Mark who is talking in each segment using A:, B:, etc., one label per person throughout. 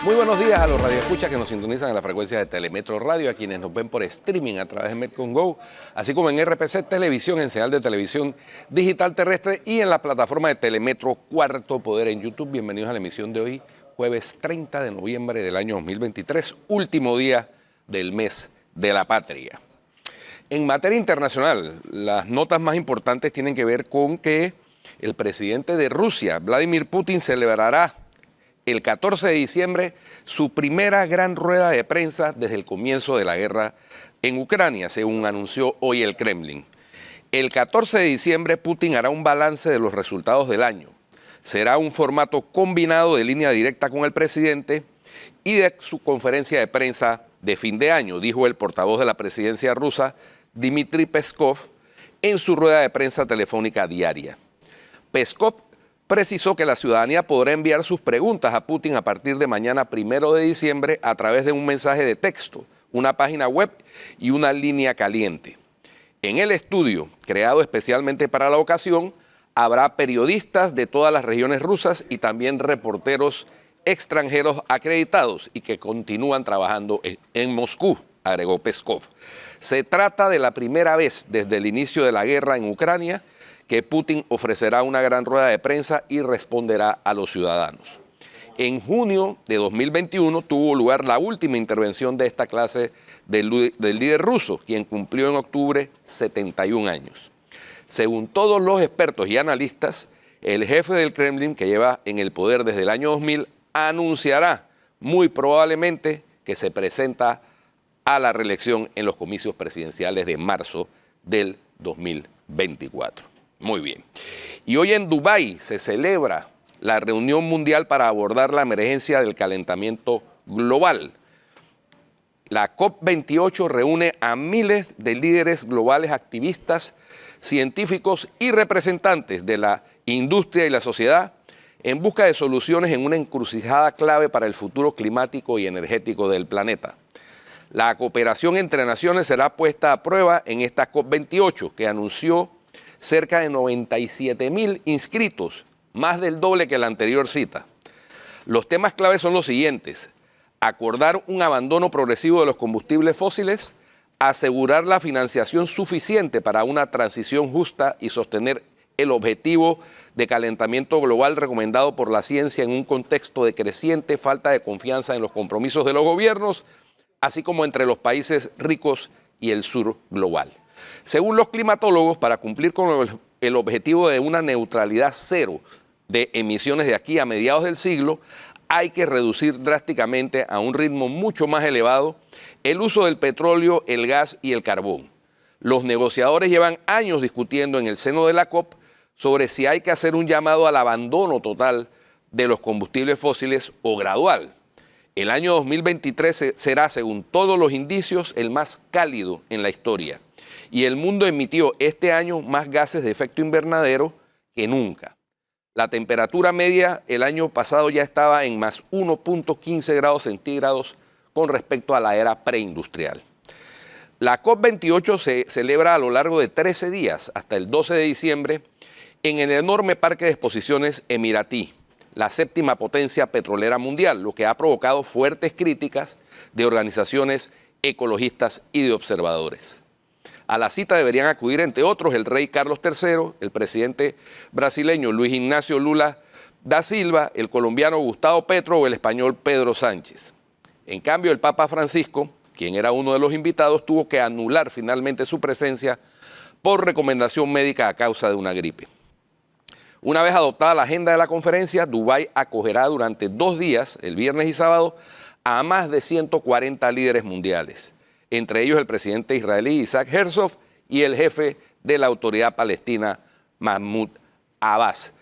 A: Muy buenos días a los radioescuchas que nos sintonizan en la frecuencia de Telemetro Radio, a quienes nos ven por streaming a través de Metcon Go, así como en RPC Televisión, en señal de televisión digital terrestre y en la plataforma de Telemetro Cuarto Poder en YouTube. Bienvenidos a la emisión de hoy, jueves 30 de noviembre del año 2023, último día del mes de la patria. En materia internacional, las notas más importantes tienen que ver con que el presidente de Rusia, Vladimir Putin, celebrará el 14 de diciembre su primera gran rueda de prensa desde el comienzo de la guerra en Ucrania, según anunció hoy el Kremlin. El 14 de diciembre Putin hará un balance de los resultados del año. Será un formato combinado de línea directa con el presidente y de su conferencia de prensa de fin de año, dijo el portavoz de la presidencia rusa, Dmitry Peskov, en su rueda de prensa telefónica diaria. Peskov precisó que la ciudadanía podrá enviar sus preguntas a Putin a partir de mañana 1 de diciembre a través de un mensaje de texto, una página web y una línea caliente. En el estudio, creado especialmente para la ocasión, habrá periodistas de todas las regiones rusas y también reporteros extranjeros acreditados y que continúan trabajando en Moscú, agregó Peskov. Se trata de la primera vez desde el inicio de la guerra en Ucrania que Putin ofrecerá una gran rueda de prensa y responderá a los ciudadanos. En junio de 2021 tuvo lugar la última intervención de esta clase del líder ruso, quien cumplió en octubre 71 años. Según todos los expertos y analistas, el jefe del Kremlin, que lleva en el poder desde el año 2000, anunciará muy probablemente que se presenta a la reelección en los comicios presidenciales de marzo del 2024. Muy bien. Y hoy en Dubái se celebra la reunión mundial para abordar la emergencia del calentamiento global. La COP28 reúne a miles de líderes globales, activistas, científicos y representantes de la industria y la sociedad en busca de soluciones en una encrucijada clave para el futuro climático y energético del planeta. La cooperación entre naciones será puesta a prueba en esta COP28, que anunció cerca de 97.000 inscritos, más del doble que la anterior cita. Los temas claves son los siguientes: acordar un abandono progresivo de los combustibles fósiles, asegurar la financiación suficiente para una transición justa y sostener el objetivo de calentamiento global recomendado por la ciencia en un contexto de creciente falta de confianza en los compromisos de los gobiernos, así como entre los países ricos y el sur global. Según los climatólogos, para cumplir con el objetivo de una neutralidad cero de emisiones de aquí a mediados del siglo, hay que reducir drásticamente a un ritmo mucho más elevado el uso del petróleo, el gas y el carbón. Los negociadores llevan años discutiendo en el seno de la COP sobre si hay que hacer un llamado al abandono total de los combustibles fósiles o gradual. El año 2023 será, según todos los indicios, el más cálido en la historia. Y el mundo emitió este año más gases de efecto invernadero que nunca. La temperatura media el año pasado ya estaba en más 1.15 grados centígrados con respecto a la era preindustrial. La COP28 se celebra a lo largo de 13 días, hasta el 12 de diciembre, en el enorme parque de exposiciones emiratí, la séptima potencia petrolera mundial, lo que ha provocado fuertes críticas de organizaciones ecologistas y de observadores. A la cita deberían acudir, entre otros, el rey Carlos III, el presidente brasileño Luis Ignacio Lula da Silva, el colombiano Gustavo Petro o el español Pedro Sánchez. En cambio, el Papa Francisco, quien era uno de los invitados, tuvo que anular finalmente su presencia por recomendación médica a causa de una gripe. Una vez adoptada la agenda de la conferencia, Dubái acogerá durante 2 días, el viernes y sábado, a más de 140 líderes mundiales, entre ellos el presidente israelí Isaac Herzog y el jefe de la autoridad palestina Mahmoud Abbas,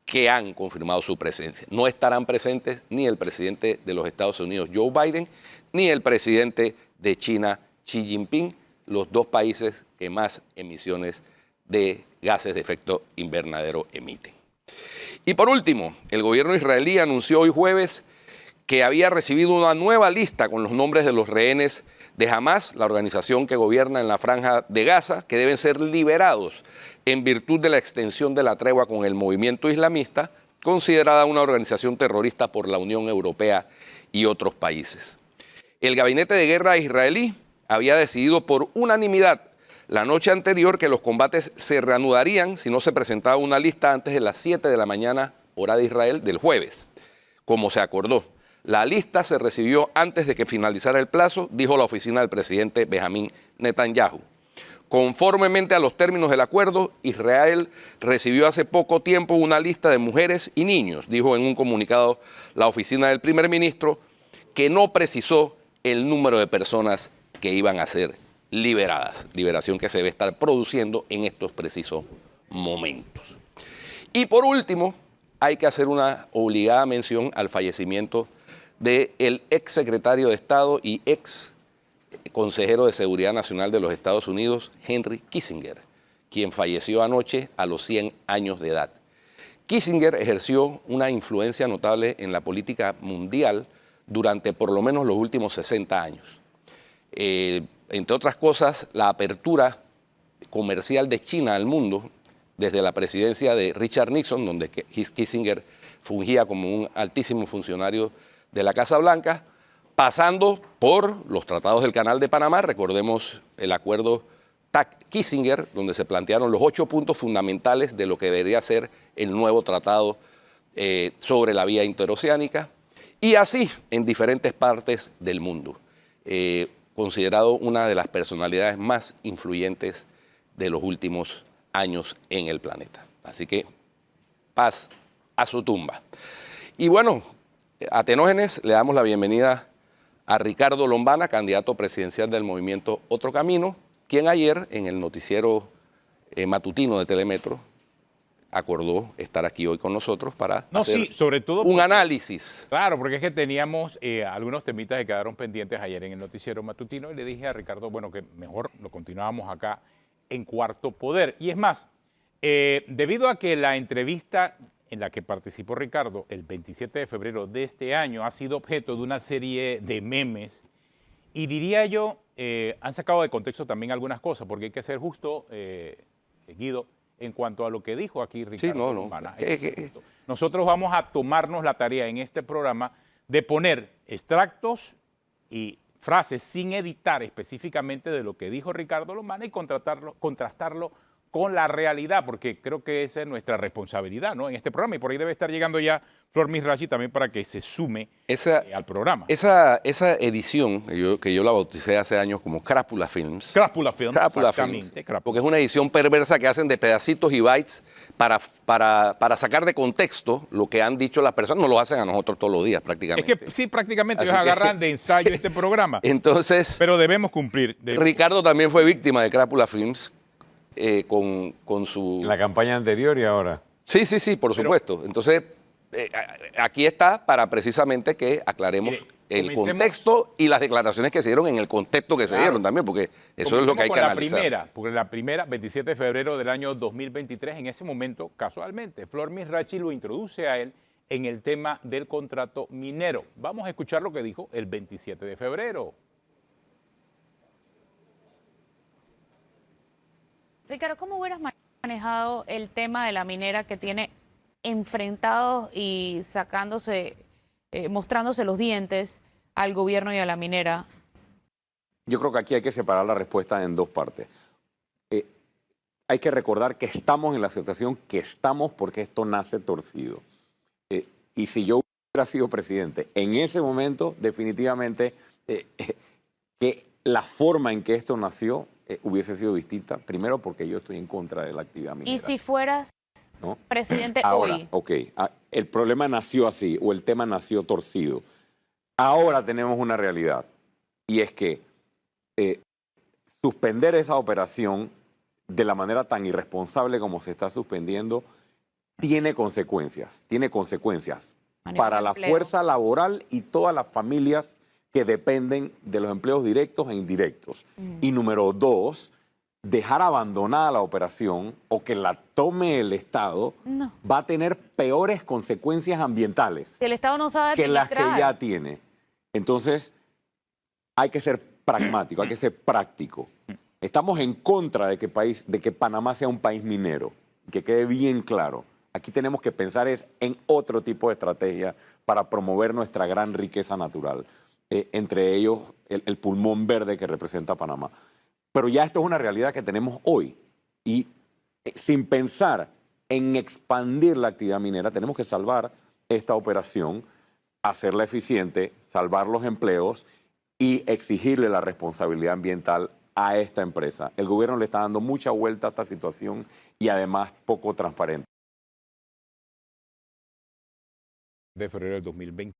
A: que han confirmado su presencia. No estarán presentes ni el presidente de los Estados Unidos, Joe Biden, ni el presidente de China, Xi Jinping, los dos países que más emisiones de gases de efecto invernadero emiten. Y por último, el gobierno israelí anunció hoy jueves que había recibido una nueva lista con los nombres de los rehenes de Hamas, la organización que gobierna en la Franja de Gaza, que deben ser liberados en virtud de la extensión de la tregua con el movimiento islamista considerada una organización terrorista por la Unión Europea y otros países. El gabinete de guerra israelí había decidido por unanimidad la noche anterior que los combates se reanudarían si no se presentaba una lista antes de las 7 de la mañana, hora de Israel, del jueves, como se acordó. La lista se recibió antes de que finalizara el plazo, dijo la oficina del presidente Benjamín Netanyahu. Conformemente a los términos del acuerdo, Israel recibió hace poco tiempo una lista de mujeres y niños, dijo en un comunicado la oficina del primer ministro, que no precisó el número de personas que iban a ser liberadas, liberación que se debe estar produciendo en estos precisos momentos. Y por último, hay que hacer una obligada mención al fallecimiento del ex secretario de Estado y ex consejero de Seguridad Nacional de los Estados Unidos, Henry Kissinger, quien falleció anoche a los 100 años de edad. Kissinger ejerció una influencia notable en la política mundial durante por lo menos los últimos 60 años. Entre otras cosas, la apertura comercial de China al mundo, desde la presidencia de Richard Nixon, donde Kissinger fungía como un altísimo funcionario de la Casa Blanca, pasando por los tratados del Canal de Panamá, recordemos el acuerdo TAC-Kissinger, donde se plantearon los 8 puntos fundamentales de lo que debería ser el nuevo tratado sobre la vía interoceánica, y así en diferentes partes del mundo, considerado una de las personalidades más influyentes de los últimos años en el planeta. Así que paz a su tumba. Y bueno, a Tenógenes le damos la bienvenida a Ricardo Lombana, candidato presidencial del movimiento Otro Camino, quien ayer en el noticiero matutino de Telemetro acordó estar aquí hoy con nosotros para hacer
B: sobre todo
A: un análisis.
B: Claro, porque es que teníamos algunos temitas que quedaron pendientes ayer en el noticiero matutino y le dije a Ricardo, bueno, que mejor lo continuábamos acá en Cuarto Poder. Y es más, debido a que la entrevista en la que participó Ricardo el 27 de febrero de este año ha sido objeto de una serie de memes y diría yo, han sacado de contexto también algunas cosas, porque hay que ser justo, Guido, en cuanto a lo que dijo aquí Ricardo Lombana. Nosotros vamos a tomarnos la tarea en este programa de poner extractos y frases sin editar específicamente de lo que dijo Ricardo Lombana y contrastarlo con la realidad, porque creo que esa es nuestra responsabilidad, ¿no?, en este programa, y por ahí debe estar llegando ya Flor Misrachi también para que se sume al programa.
A: Esa edición, que yo la bauticé hace años como Crápula Films.
B: Crápula Films,
A: exactamente. Porque es una edición perversa que hacen de pedacitos y bytes para sacar de contexto lo que han dicho las personas. Nos lo hacen a nosotros todos los días prácticamente.
B: Es que sí, prácticamente ellos agarran de ensayo este programa.
A: Entonces,
B: pero debemos cumplir.
A: Ricardo también fue víctima de Crápula Films con su...
C: La campaña anterior y ahora.
A: Sí, por supuesto. Entonces, aquí está para precisamente que aclaremos el contexto y las declaraciones que se dieron en el contexto que se dieron también, porque eso es lo que hay que analizar.
B: Porque la primera, 27 de febrero del año 2023, en ese momento, casualmente, Flor Misrachi lo introduce a él en el tema del contrato minero. Vamos a escuchar lo que dijo el 27 de febrero.
D: Ricardo, ¿cómo hubieras manejado el tema de la minera que tiene enfrentados y mostrándose los dientes al gobierno y a la minera?
E: Yo creo que aquí hay que separar la respuesta en dos partes. Hay que recordar que estamos en la situación que estamos porque esto nace torcido. Y si yo hubiera sido presidente, en ese momento definitivamente que la forma en que esto nació hubiese sido distinta. Primero porque yo estoy en contra de la actividad minera.
D: ¿Y si fueras presidente
E: ahora,
D: hoy?
E: Ok, el problema nació así o el tema nació torcido. Ahora tenemos una realidad y es que suspender esa operación de la manera tan irresponsable como se está suspendiendo tiene consecuencias para la fuerza laboral y todas las familias que dependen de los empleos directos e indirectos. Y número dos, dejar abandonada la operación o que la tome el Estado va a tener peores consecuencias ambiententes
D: si el Estado no sabe
E: que las que ya tiene. Entonces, hay que ser pragmático, hay que ser práctico. Estamos en contra de que Panamá sea un país minero, que quede bien claro. Aquí tenemos que pensar es en otro tipo de estrategia para promover nuestra gran riqueza natural, entre ellos el pulmón verde que representa Panamá. Pero ya esto es una realidad que tenemos hoy y sin pensar en expandir la actividad minera, tenemos que salvar esta operación, hacerla eficiente, salvar los empleos y exigirle la responsabilidad ambiental a esta empresa. El gobierno le está dando mucha vuelta a esta situación y además poco transparente.
B: De febrero del 2020.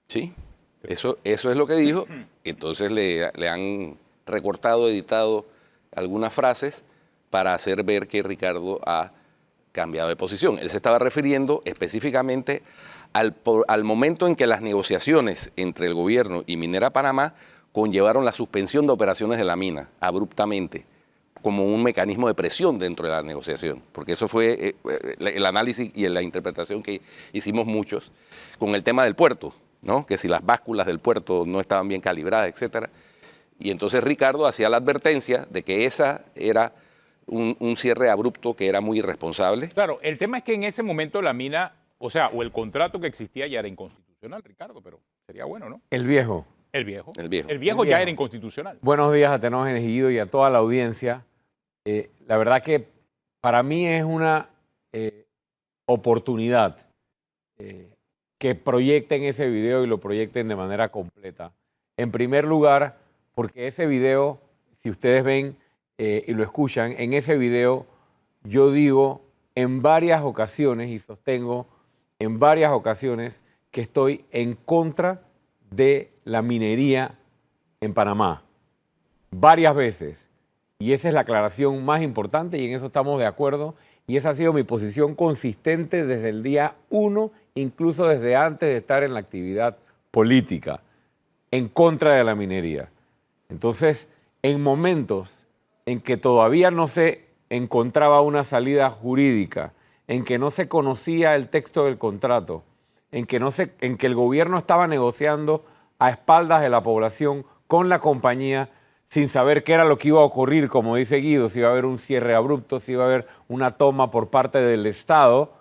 A: Sí, eso es lo que dijo. Entonces le han recortado, editado algunas frases para hacer ver que Ricardo ha cambiado de posición. Él se estaba refiriendo específicamente al momento en que las negociaciones entre el gobierno y Minera Panamá conllevaron la suspensión de operaciones de la mina abruptamente, como un mecanismo de presión dentro de la negociación, porque eso fue el análisis y la interpretación que hicimos muchos con el tema del puerto, ¿no? Que si las básculas del puerto no estaban bien calibradas, etcétera. Y entonces Ricardo hacía la advertencia de que esa era un cierre abrupto que era muy irresponsable.
B: Claro, el tema es que en ese momento la mina, o sea, o el contrato que existía ya era inconstitucional, Ricardo, pero sería bueno, ¿no?
C: El viejo.
B: El viejo.
A: El viejo.
B: El viejo ya era inconstitucional.
C: Buenos días a Tenor Genegido y a toda la audiencia. La verdad que para mí es una oportunidad que proyecten ese video y lo proyecten de manera completa. En primer lugar, porque ese video, si ustedes ven y lo escuchan, en ese video yo digo en varias ocasiones y sostengo en varias ocasiones que estoy en contra de la minería en Panamá. Varias veces. Y esa es la aclaración más importante y en eso estamos de acuerdo. Y esa ha sido mi posición consistente desde el día 1, incluso desde antes de estar en la actividad política, en contra de la minería. Entonces, en momentos en que todavía no se encontraba una salida jurídica, en que no se conocía el texto del contrato, en que el gobierno estaba negociando a espaldas de la población con la compañía sin saber qué era lo que iba a ocurrir, como dice Guido, si iba a haber un cierre abrupto, si iba a haber una toma por parte del Estado,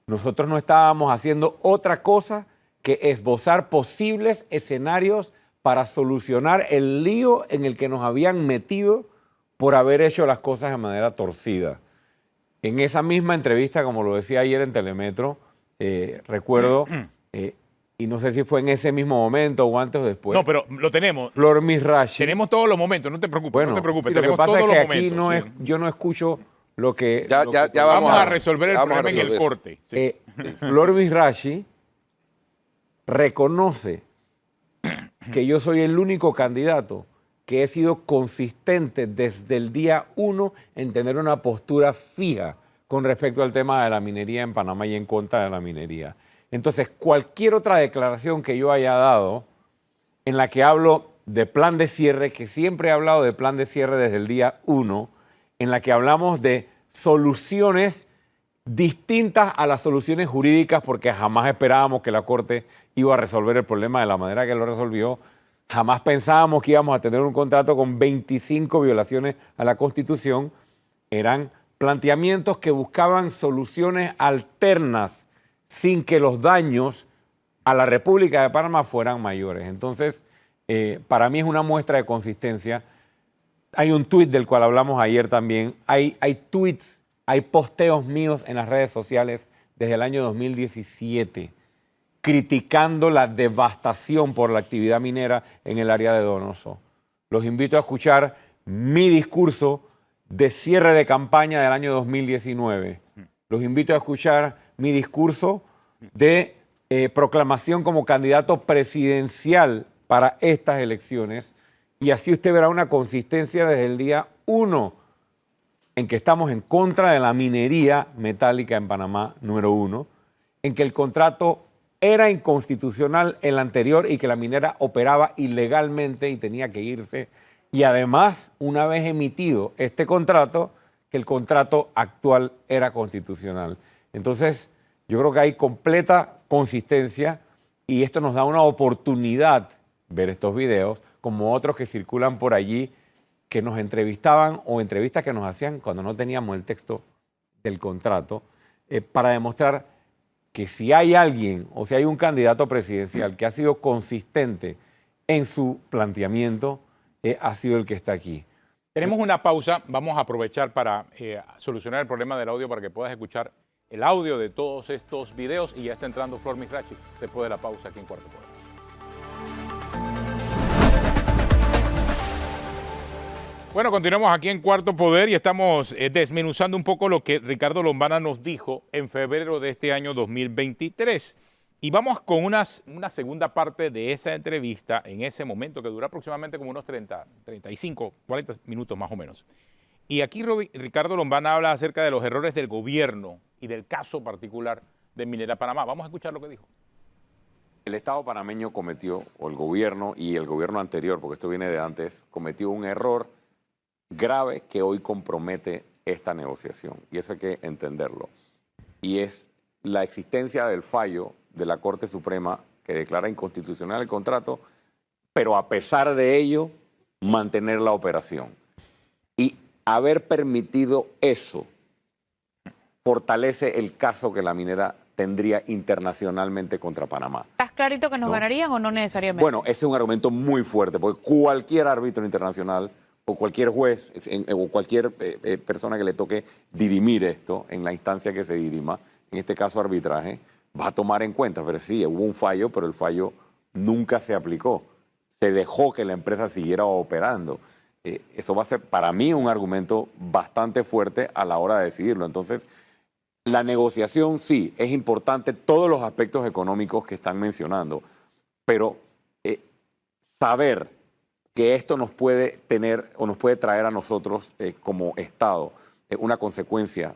C: nosotros no estábamos haciendo otra cosa que esbozar posibles escenarios para solucionar el lío en el que nos habían metido por haber hecho las cosas de manera torcida. En esa misma entrevista, como lo decía ayer en Telemetro, recuerdo, y no sé si fue en ese mismo momento o antes o después.
B: No, pero lo tenemos.
C: Flor Misrachi.
B: Tenemos todos los momentos, no te preocupes,
C: Bueno,
B: no te preocupes.
C: sí, lo que
B: Tenemos
C: pasa
B: todos
C: es que
B: los
C: aquí
B: momentos.
C: yo no escucho lo que...
A: Ya
B: Vamos a resolver el problema en el corte. Sí.
C: Flor Misrachi reconoce que yo soy el único candidato que he sido consistente desde el día 1 en tener una postura fija con respecto al tema de la minería en Panamá y en contra de la minería. Entonces, cualquier otra declaración que yo haya dado en la que hablo de plan de cierre, que siempre he hablado de plan de cierre desde el día 1, en la que hablamos de soluciones distintas a las soluciones jurídicas, porque jamás esperábamos que la Corte iba a resolver el problema de la manera que lo resolvió. Jamás pensábamos que íbamos a tener un contrato con 25 violaciones a la Constitución. Eran planteamientos que buscaban soluciones alternas sin que los daños a la República de Panamá fueran mayores. Entonces, para mí es una muestra de consistencia. Hay un tuit del cual hablamos ayer también. Hay tweets, hay posteos míos en las redes sociales desde el año 2017 criticando la devastación por la actividad minera en el área de Donoso. Los invito a escuchar mi discurso de cierre de campaña del año 2019. Los invito a escuchar mi discurso de proclamación como candidato presidencial para estas elecciones y así usted verá una consistencia desde el día 1 en que estamos en contra de la minería metálica en Panamá, número 1, en que el contrato era inconstitucional el anterior y que la minera operaba ilegalmente y tenía que irse. Y además, una vez emitido este contrato, que el contrato actual era constitucional. Entonces, yo creo que hay completa consistencia y esto nos da una oportunidad ver estos videos, como otros que circulan por allí, que nos entrevistaban o entrevistas que nos hacían cuando no teníamos el texto del contrato, para demostrar que si hay alguien o si hay un candidato presidencial que ha sido consistente en su planteamiento, ha sido el que está aquí.
B: Tenemos una pausa, vamos a aprovechar para solucionar el problema del audio para que puedas escuchar el audio de todos estos videos y ya está entrando Flor Misrachi después de la pausa aquí en Cuarto Poder. Bueno, continuamos aquí en Cuarto Poder y estamos desmenuzando un poco lo que Ricardo Lombana nos dijo en febrero de este año 2023. Y vamos con una segunda parte de esa entrevista en ese momento que dura aproximadamente como unos 30, 35, 40 minutos más o menos. Y aquí Ricardo Lombana habla acerca de los errores del gobierno y del caso particular de Minera Panamá. Vamos a escuchar lo que dijo.
E: El Estado panameño cometió, o el gobierno y el gobierno anterior, porque esto viene de antes, cometió un error grave que hoy compromete esta negociación. Y eso hay que entenderlo. Y es la existencia del fallo de la Corte Suprema que declara inconstitucional el contrato, pero a pesar de ello, mantener la operación. Y haber permitido eso fortalece el caso que la minera tendría internacionalmente contra Panamá.
D: ¿Estás clarito que nos ganarían o no necesariamente?
E: Bueno, ese es un argumento muy fuerte, porque cualquier árbitro internacional o cualquier juez o cualquier persona que le toque dirimir esto en la instancia que se dirima, en este caso arbitraje, va a tomar en cuenta. Pero sí, hubo un fallo, pero el fallo nunca se aplicó. Se dejó que la empresa siguiera operando. Eso va a ser para mí un argumento bastante fuerte a la hora de decidirlo. Entonces, la negociación sí, es importante, todos los aspectos económicos que están mencionando, pero saber que esto nos puede tener o nos puede traer a nosotros como Estado una consecuencia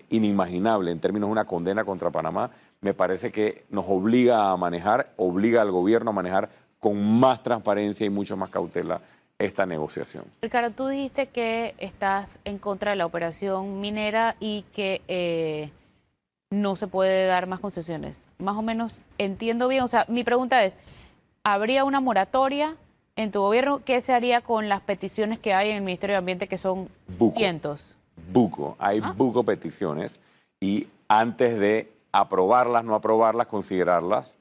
E: inimaginable en términos de una condena contra Panamá, me parece que nos obliga a manejar, obliga al gobierno a manejar con más transparencia y mucho más cautela esta negociación.
D: Ricardo, tú dijiste que estás en contra de la operación minera y que no se puede dar más concesiones. Más o menos entiendo bien. O sea, mi pregunta es, ¿habría una moratoria en tu gobierno? ¿Qué se haría con las peticiones que hay en el Ministerio de Ambiente, que son cientos?
E: Hay buco peticiones y antes de aprobarlas, no aprobarlas, considerarlas,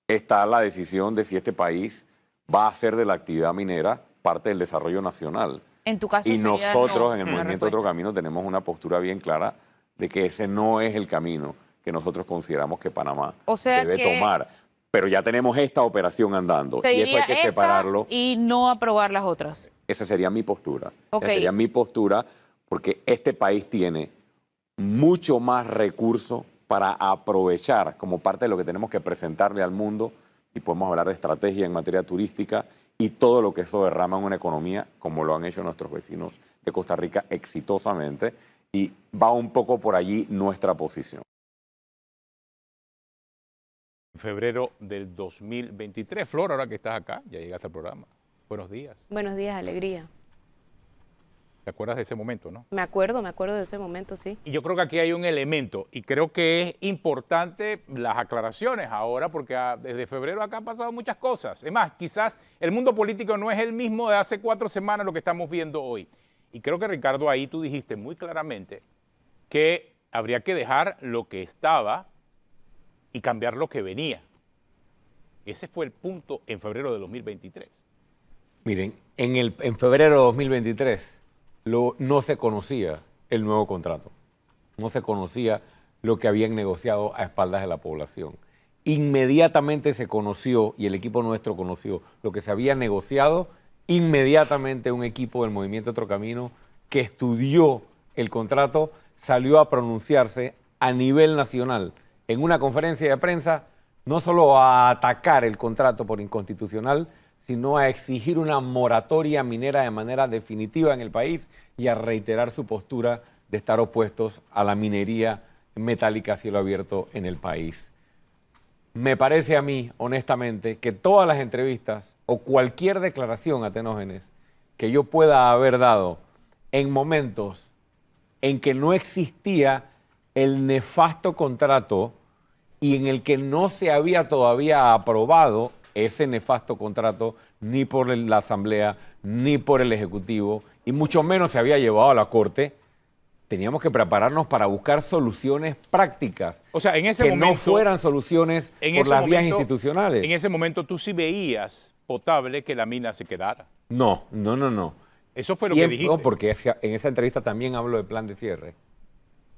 E: está la decisión de si este país va a hacer de la actividad minera parte del desarrollo nacional.
D: En tu caso
E: y
D: sería
E: nosotros
D: no,
E: en el
D: la
E: Movimiento
D: respuesta.
E: Otro Camino tenemos una postura bien clara de que ese no es el camino que nosotros consideramos que Panamá
D: O sea
E: debe
D: que
E: tomar. Pero ya tenemos esta operación andando y eso
D: Seguiría
E: hay que
D: esta
E: separarlo.
D: y no aprobar las otras.
E: Esa sería mi postura.
D: Ok.
E: Esa sería mi postura porque este país tiene mucho más recursos para aprovechar como parte de lo que tenemos que presentarle al mundo, y podemos hablar de estrategia en materia turística y todo lo que eso derrama en una economía, como lo han hecho nuestros vecinos de Costa Rica exitosamente, y va un poco por allí nuestra posición.
B: En febrero del 2023. Flor, ahora que estás acá, ya llegaste al programa. Buenos días.
F: Buenos días, alegría.
B: ¿Te acuerdas de ese momento, no?
F: Me acuerdo de ese momento, sí.
B: Y yo creo que aquí hay un elemento, y creo que es importante las aclaraciones ahora, porque desde febrero acá han pasado muchas cosas. Es más, quizás el mundo político no es el mismo de hace 4 semanas lo que estamos viendo hoy. Y creo que, Ricardo, ahí tú dijiste muy claramente que habría que dejar lo que estaba y cambiar lo que venía. Ese fue el punto en febrero de 2023.
C: Miren, en febrero de 2023 no se conocía el nuevo contrato. No se conocía lo que habían negociado a espaldas de la población. Inmediatamente se conoció, y el equipo nuestro conoció, lo que se había negociado. Inmediatamente un equipo del Movimiento Otro Camino que estudió el contrato salió a pronunciarse a nivel nacional en una conferencia de prensa, no solo a atacar el contrato por inconstitucional, sino a exigir una moratoria minera de manera definitiva en el país y a reiterar su postura de estar opuestos a la minería metálica a cielo abierto en el país. Me parece a mí, honestamente, que todas las entrevistas o cualquier declaración, Atenógenes, que yo pueda haber dado en momentos en que no existía el nefasto contrato y en el que no se había todavía aprobado ese nefasto contrato ni por la Asamblea, ni por el Ejecutivo, y mucho menos se había llevado a la Corte, teníamos que prepararnos para buscar soluciones prácticas.
B: O sea, en ese
C: que
B: momento,
C: no fueran soluciones por las vías institucionales.
B: En ese momento tú sí veías potable que la mina se quedara.
C: No.
B: Eso fue lo que dijiste.
C: No, porque en esa entrevista también hablo de plan de cierre.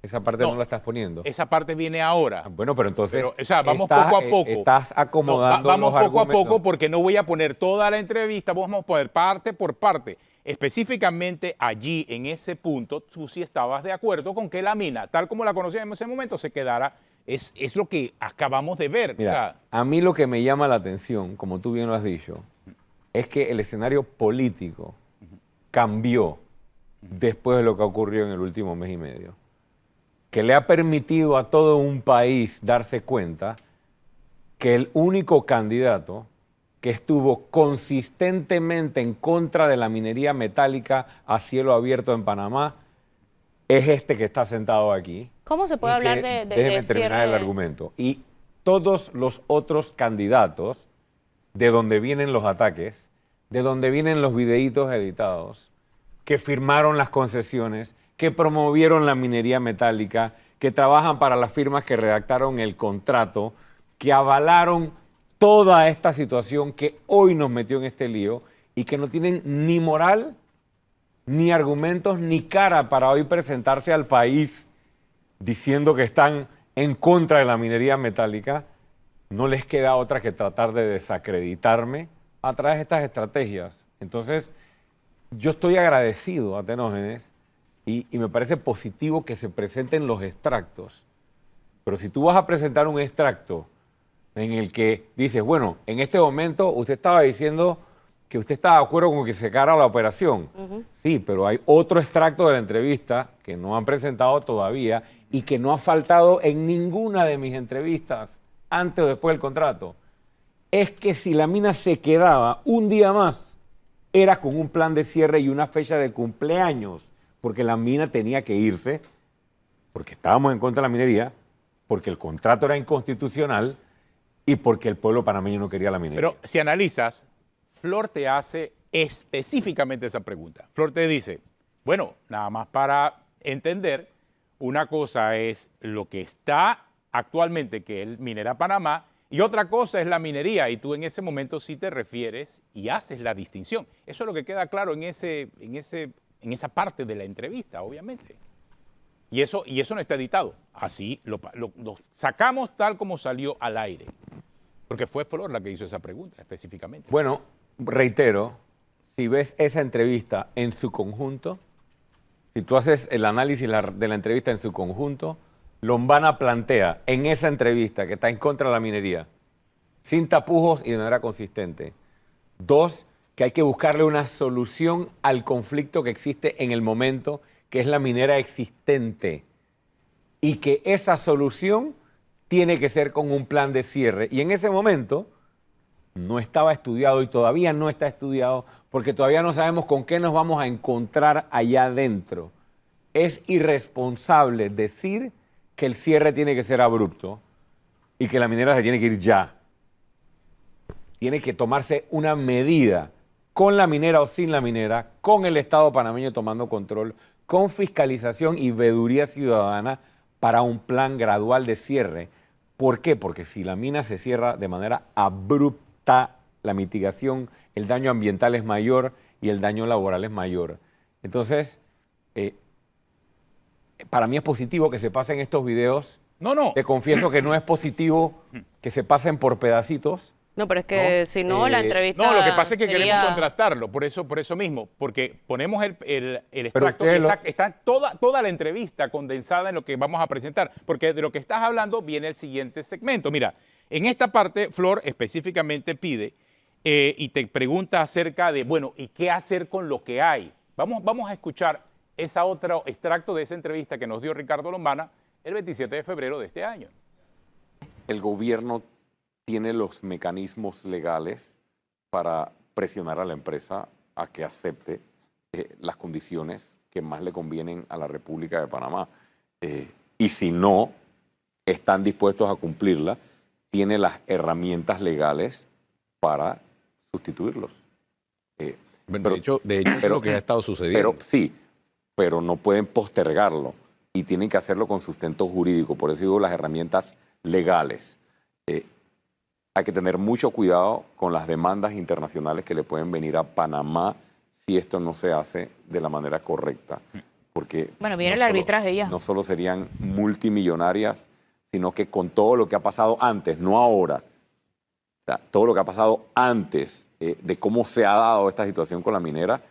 C: Esa parte no la estás poniendo.
B: Esa parte viene ahora.
C: Bueno, pero entonces
B: O sea, vamos poco a poco.
C: Estás acomodando
B: vamos
C: los
B: poco a
C: argumentos.
B: poco porque no voy a poner toda la entrevista, vamos a poner parte por parte. Específicamente allí, en ese punto, tú sí estabas de acuerdo con que la mina, tal como la conocíamos en ese momento, se quedara. Es lo que acabamos de ver.
C: Mira,
B: o sea,
C: a mí lo que me llama la atención, como tú bien lo has dicho, es que el escenario político cambió después de lo que ocurrió en el último mes y medio, que le ha permitido a todo un país darse cuenta que el único candidato que estuvo consistentemente en contra de la minería metálica a cielo abierto en Panamá es este que está sentado aquí.
F: ¿Cómo se puede
C: Y
F: hablar
C: que-
F: de
C: déjeme terminar el
F: cierre?
C: argumento. Y todos los otros candidatos, de donde vienen los ataques, de donde vienen los videitos editados, que firmaron las concesiones, que promovieron la minería metálica, que trabajan para las firmas que redactaron el contrato, que avalaron toda esta situación que hoy nos metió en este lío y que no tienen ni moral, ni argumentos, ni cara para hoy presentarse al país diciendo que están en contra de la minería metálica, no les queda otra que tratar de desacreditarme a través de estas estrategias. Entonces, yo estoy agradecido a Tenógenes y me parece positivo que se presenten los extractos. Pero si tú vas a presentar un extracto en el que dices, bueno, en este momento usted estaba diciendo que usted estaba de acuerdo con que se acabara la operación. Sí, pero hay otro extracto de la entrevista que no han presentado todavía y que no ha faltado en ninguna de mis entrevistas antes o después del contrato. Es que si la mina se quedaba un día más, era con un plan de cierre y una fecha de cumpleaños, porque la mina tenía que irse, porque estábamos en contra de la minería, porque el contrato era inconstitucional y porque el pueblo panameño no quería la minería.
B: pero si analizas, Flor te hace específicamente esa pregunta. Flor te dice, bueno, nada más para entender, una cosa es lo que está actualmente, que es Minera Panamá, y otra cosa es la minería, y tú en ese momento sí te refieres y haces la distinción. Eso es lo que queda claro en esa parte de la entrevista, obviamente. Y eso no está editado. Así lo sacamos tal como salió al aire. Porque fue Flor la que hizo esa pregunta específicamente.
C: Bueno, reitero, si ves esa entrevista en su conjunto, si tú haces el análisis de la entrevista en su conjunto, Lombana plantea en esa entrevista que está en contra de la minería, sin tapujos y de manera consistente. 2, que hay que buscarle una solución al conflicto que existe en el momento, que es la minera existente. Y que esa solución tiene que ser con un plan de cierre. Y en ese momento no estaba estudiado y todavía no está estudiado porque todavía no sabemos con qué nos vamos a encontrar allá adentro. Es irresponsable decir que el cierre tiene que ser abrupto y que la minera se tiene que ir ya. Tiene que tomarse una medida con la minera o sin la minera, con el Estado panameño tomando control, con fiscalización y veeduría ciudadana para un plan gradual de cierre. ¿Por qué? Porque si la mina se cierra de manera abrupta, la mitigación, el daño ambiental es mayor y el daño laboral es mayor. Entonces, para mí es positivo que se pasen estos videos.
B: No.
C: Te confieso que no es positivo que se pasen por pedacitos.
F: No, pero es que si no, la entrevista
B: No, lo que pasa es que
F: sería-
B: queremos contrastarlo, por eso mismo, porque ponemos el extracto
C: ustedes
B: y está toda la entrevista condensada en lo que vamos a presentar, porque de lo que estás hablando viene el siguiente segmento. Mira, en esta parte, Flor específicamente pide y te pregunta acerca de, bueno, ¿y qué hacer con lo que hay? Vamos a escuchar ese otro extracto de esa entrevista que nos dio Ricardo Lombana el 27 de febrero de este año.
E: El gobierno tiene los mecanismos legales para presionar a la empresa a que acepte las condiciones que más le convienen a la República de Panamá. Y si no están dispuestos a cumplirla, tiene las herramientas legales para sustituirlos.
A: De hecho, es lo que ha estado sucediendo.
E: Pero sí, pero no pueden postergarlo y tienen que hacerlo con sustento jurídico. Por eso digo las herramientas legales. Hay que tener mucho cuidado con las demandas internacionales que le pueden venir a Panamá si esto no se hace de la manera correcta. Porque
D: bueno, viene el arbitraje ya.
E: No solo serían multimillonarias, sino que con todo lo que ha pasado antes, no ahora, o sea, todo lo que ha pasado antes de cómo se ha dado esta situación con la minera,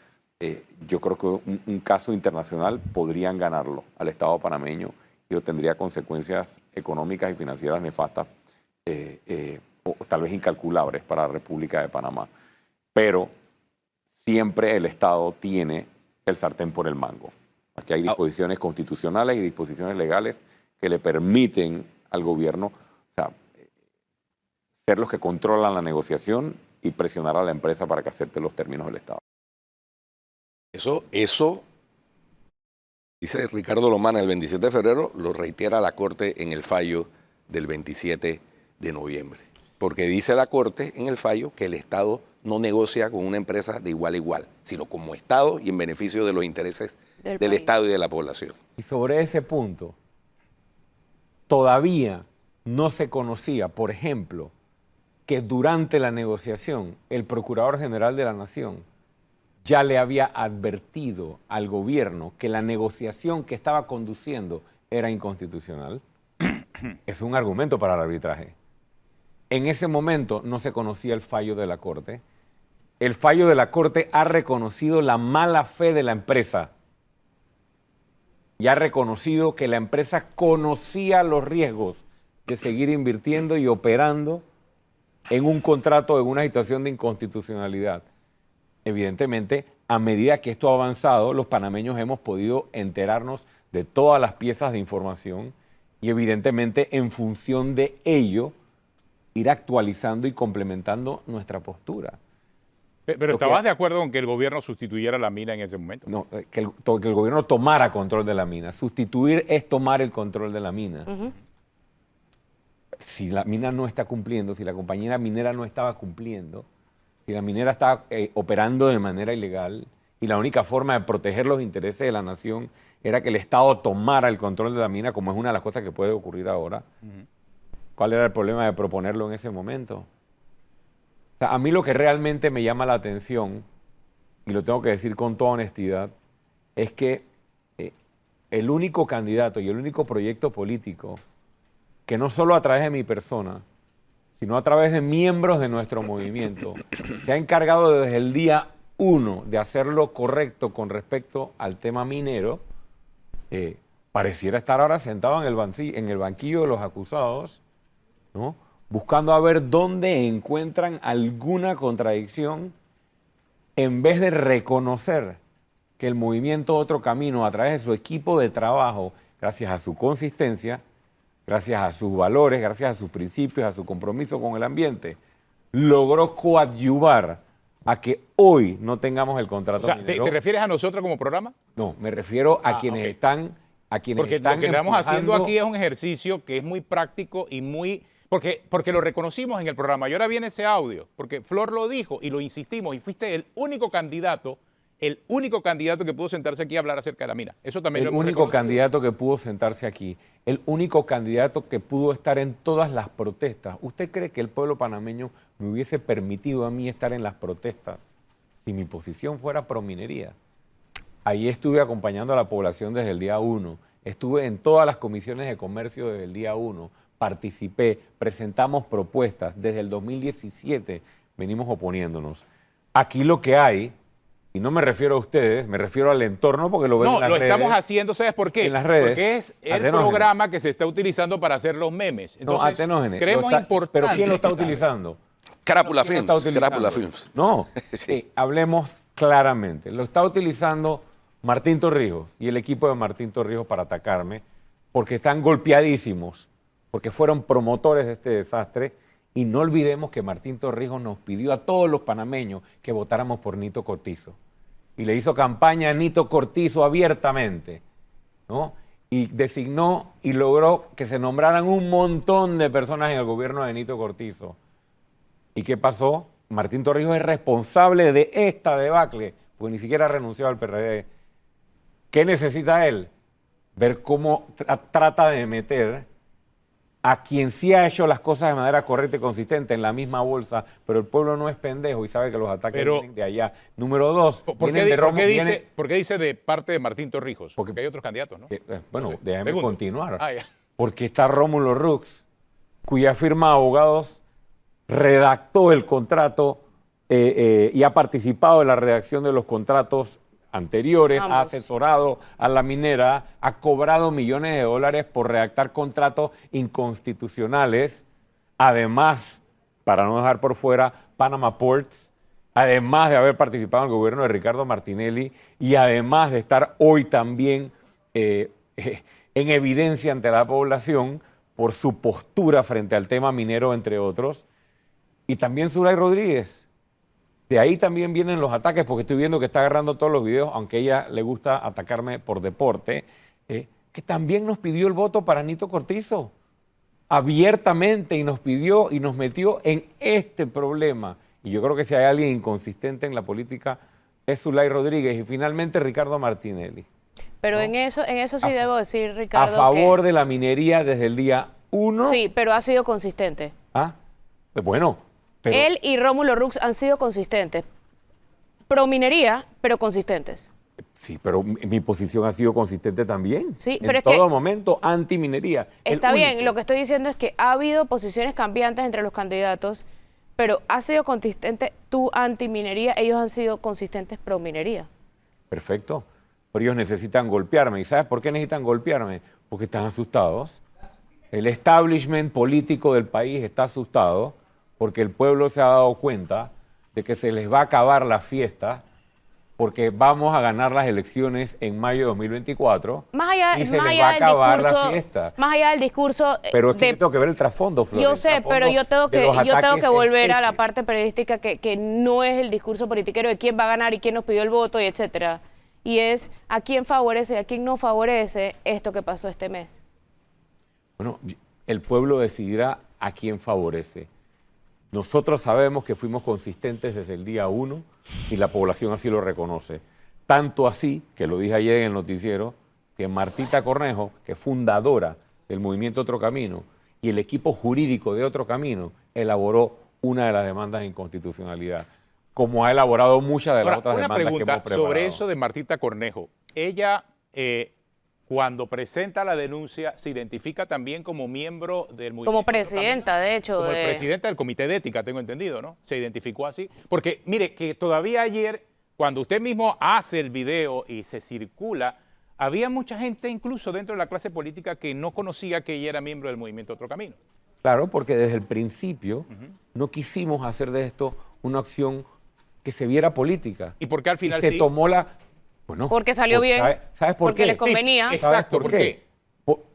E: yo creo que un caso internacional podrían ganarlo al Estado panameño y tendría consecuencias económicas y financieras nefastas, o tal vez incalculables para la República de Panamá. Pero siempre el Estado tiene el sartén por el mango. Aquí hay disposiciones constitucionales y disposiciones legales que le permiten al gobierno, o sea, ser los que controlan la negociación y presionar a la empresa para que acepte los términos del Estado.
A: Eso, dice Ricardo Lomana, el 27 de febrero, lo reitera la Corte en el fallo del 27 de noviembre. Porque dice la Corte en el fallo que el Estado no negocia con una empresa de igual a igual, sino como Estado y en beneficio de los intereses del Estado y de la población.
C: Y sobre ese punto, todavía no se conocía, por ejemplo, que durante la negociación el Procurador General de la Nación ya le había advertido al gobierno que la negociación que estaba conduciendo era inconstitucional. Es un argumento para el arbitraje. En ese momento no se conocía el fallo de la Corte. El fallo de la Corte ha reconocido la mala fe de la empresa y ha reconocido que la empresa conocía los riesgos de seguir invirtiendo y operando en un contrato en una situación de inconstitucionalidad. Evidentemente, a medida que esto ha avanzado, los panameños hemos podido enterarnos de todas las piezas de información y evidentemente en función de ello ir actualizando y complementando nuestra postura.
B: Pero ¿estabas de acuerdo con que el gobierno sustituyera la mina en ese momento?
C: No, que el gobierno tomara control de la mina. Sustituir es tomar el control de la mina. Si la mina no está cumpliendo, si la compañía minera no estaba cumpliendo, si la minera estaba operando de manera ilegal y la única forma de proteger los intereses de la nación era que el Estado tomara el control de la mina, como es una de las cosas que puede ocurrir ahora, ¿cuál era el problema de proponerlo en ese momento? O sea, a mí lo que realmente me llama la atención, y lo tengo que decir con toda honestidad, es que el único candidato y el único proyecto político que no solo a través de mi persona, sino a través de miembros de nuestro movimiento, se ha encargado desde el día 1 de hacer lo correcto con respecto al tema minero, pareciera estar ahora sentado en el banquillo de los acusados, ¿no? Buscando a ver dónde encuentran alguna contradicción en vez de reconocer que el movimiento Otro Camino, a través de su equipo de trabajo, gracias a su consistencia, gracias a sus valores, gracias a sus principios, a su compromiso con el ambiente, logró coadyuvar a que hoy no tengamos el contrato minero.
B: ¿Te refieres a nosotros como programa?
C: No, me refiero a quienes están...
B: Porque lo que estamos haciendo aquí es un ejercicio que es muy práctico y muy... Porque lo reconocimos en el programa y ahora viene ese audio, porque Flor lo dijo y lo insistimos y fuiste el único candidato que pudo sentarse aquí a hablar acerca de la mina. Eso también lo hemos
C: único
B: reconocido.
C: Candidato que pudo sentarse aquí, el único candidato que pudo estar en todas las protestas. ¿Usted cree que el pueblo panameño me hubiese permitido a mí estar en las protestas si mi posición fuera prominería? Ahí estuve acompañando a la población desde el día 1, estuve en todas las comisiones de comercio desde el día 1, participé, presentamos propuestas, desde el 2017 venimos oponiéndonos. Aquí lo que hay, y no me refiero a ustedes, me refiero al entorno porque lo ven en las redes.
B: No, lo estamos haciendo, ¿sabes por qué?
C: En las redes.
B: Porque es el
C: Atenógenes.
B: programa que se está utilizando para hacer los memes. Entonces,
C: No, Atenógenes.
B: creemos importante.
C: ¿Pero quién lo está
B: que salga.
C: utilizando?
A: Crápula
C: ¿Quién lo
A: Films.
C: está utilizando?
A: Crápula Films.
C: No,
A: Sí.
C: hablemos claramente. Lo está utilizando Martín Torrijos y el equipo de Martín Torrijos para atacarme porque están golpeadísimos, porque fueron promotores de este desastre. Y no olvidemos que Martín Torrijos nos pidió a todos los panameños que votáramos por Nito Cortizo. Y le hizo campaña a Nito Cortizo abiertamente, ¿no? Y designó y logró que se nombraran un montón de personas en el gobierno de Nito Cortizo. ¿Y qué pasó? Martín Torrijos es responsable de esta debacle, porque ni siquiera ha renunciado al PRD, ¿Qué necesita él? Ver cómo trata de meter a quien sí ha hecho las cosas de manera correcta y consistente en la misma bolsa, pero el pueblo no es pendejo y sabe que los ataques vienen de allá. Número dos,
B: ¿Por qué dice de parte de Martín Torrijos? Porque hay otros candidatos, ¿no?
C: Bueno,
B: No sé,
C: déjame
B: pregunto.
C: continuar.
B: Ah, ya.
C: Porque está Rómulo Rux, cuya firma de abogados redactó el contrato y ha participado en la redacción de los contratos anteriores, ha asesorado a la minera, ha cobrado millones de dólares por redactar contratos inconstitucionales, además, para no dejar por fuera, Panama Ports, además de haber participado en el gobierno de Ricardo Martinelli y además de estar hoy también en evidencia ante la población por su postura frente al tema minero, entre otros, y también Zulay Rodríguez. De ahí también vienen los ataques, porque estoy viendo que está agarrando todos los videos, aunque a ella le gusta atacarme por deporte, que también nos pidió el voto para Nito Cortizo, abiertamente, y nos pidió y nos metió en este problema. Y yo creo que si hay alguien inconsistente en la política es Zulay Rodríguez y finalmente Ricardo Martinelli.
F: Pero
C: ¿no?
F: en eso sí debo decir, Ricardo,
C: a favor de la minería desde el día 1.
F: Sí, pero ha sido consistente.
C: Ah, bueno. Pero,
F: Él y Rómulo Rux han sido consistentes. Pro minería, pero consistentes.
C: sí, pero mi posición ha sido consistente también.
F: Sí,
C: en
F: pero es
C: todo
F: que
C: momento anti-minería.
F: está bien, lo que estoy diciendo es que ha habido posiciones cambiantes entre los candidatos, pero ha sido consistente tú anti-minería, ellos han sido consistentes pro minería.
C: Perfecto. Pero ellos necesitan golpearme. ¿Y sabes por qué necesitan golpearme? Porque están asustados. El establishment político del país está asustado porque el pueblo se ha dado cuenta de que se les va a acabar la fiesta porque vamos a ganar las elecciones en mayo de 2024
F: Más allá,
C: y se
F: más
C: les
F: allá
C: va a
F: del
C: acabar la
F: discurso,
C: fiesta.
F: más allá del discurso
C: Pero es que yo tengo que ver el trasfondo, Flor.
F: yo
C: el
F: sé,
C: trasfondo
F: pero yo tengo
C: de los
F: que
C: ataques
F: volver
C: es
F: a la
C: ese.
F: parte periodística que no es el discurso politiquero de quién va a ganar y quién nos pidió el voto y etcétera. Y es a quién favorece y a quién no favorece esto que pasó este mes.
C: Bueno, el pueblo decidirá a quién favorece. Nosotros sabemos que fuimos consistentes desde el día 1 y la población así lo reconoce. Tanto así, que lo dije ayer en el noticiero, que Martita Cornejo, que es fundadora del movimiento Otro Camino, y el equipo jurídico de Otro Camino, elaboró una de las demandas de inconstitucionalidad, como ha elaborado muchas de las otras
B: una
C: demandas que
B: pregunta
C: hemos preparado.
B: sobre eso de Martita Cornejo. Ella, cuando presenta la denuncia, se identifica también como miembro del movimiento.
F: Como presidenta, de hecho.
B: Como el presidente del Comité de Ética, tengo entendido, ¿no? Se identificó así. Porque, mire, que todavía ayer, cuando usted mismo hace el video y se circula, había mucha gente incluso dentro de la clase política que no conocía que ella era miembro del movimiento Otro Camino.
C: Claro, porque desde el principio no quisimos hacer de esto una acción que se viera política.
B: ¿Y por qué al final
C: se
B: sí?
C: tomó la... Bueno,
F: Porque salió bien,
C: ¿sabes por
F: porque
C: qué?
F: les convenía.
B: Sí, exacto, ¿por qué?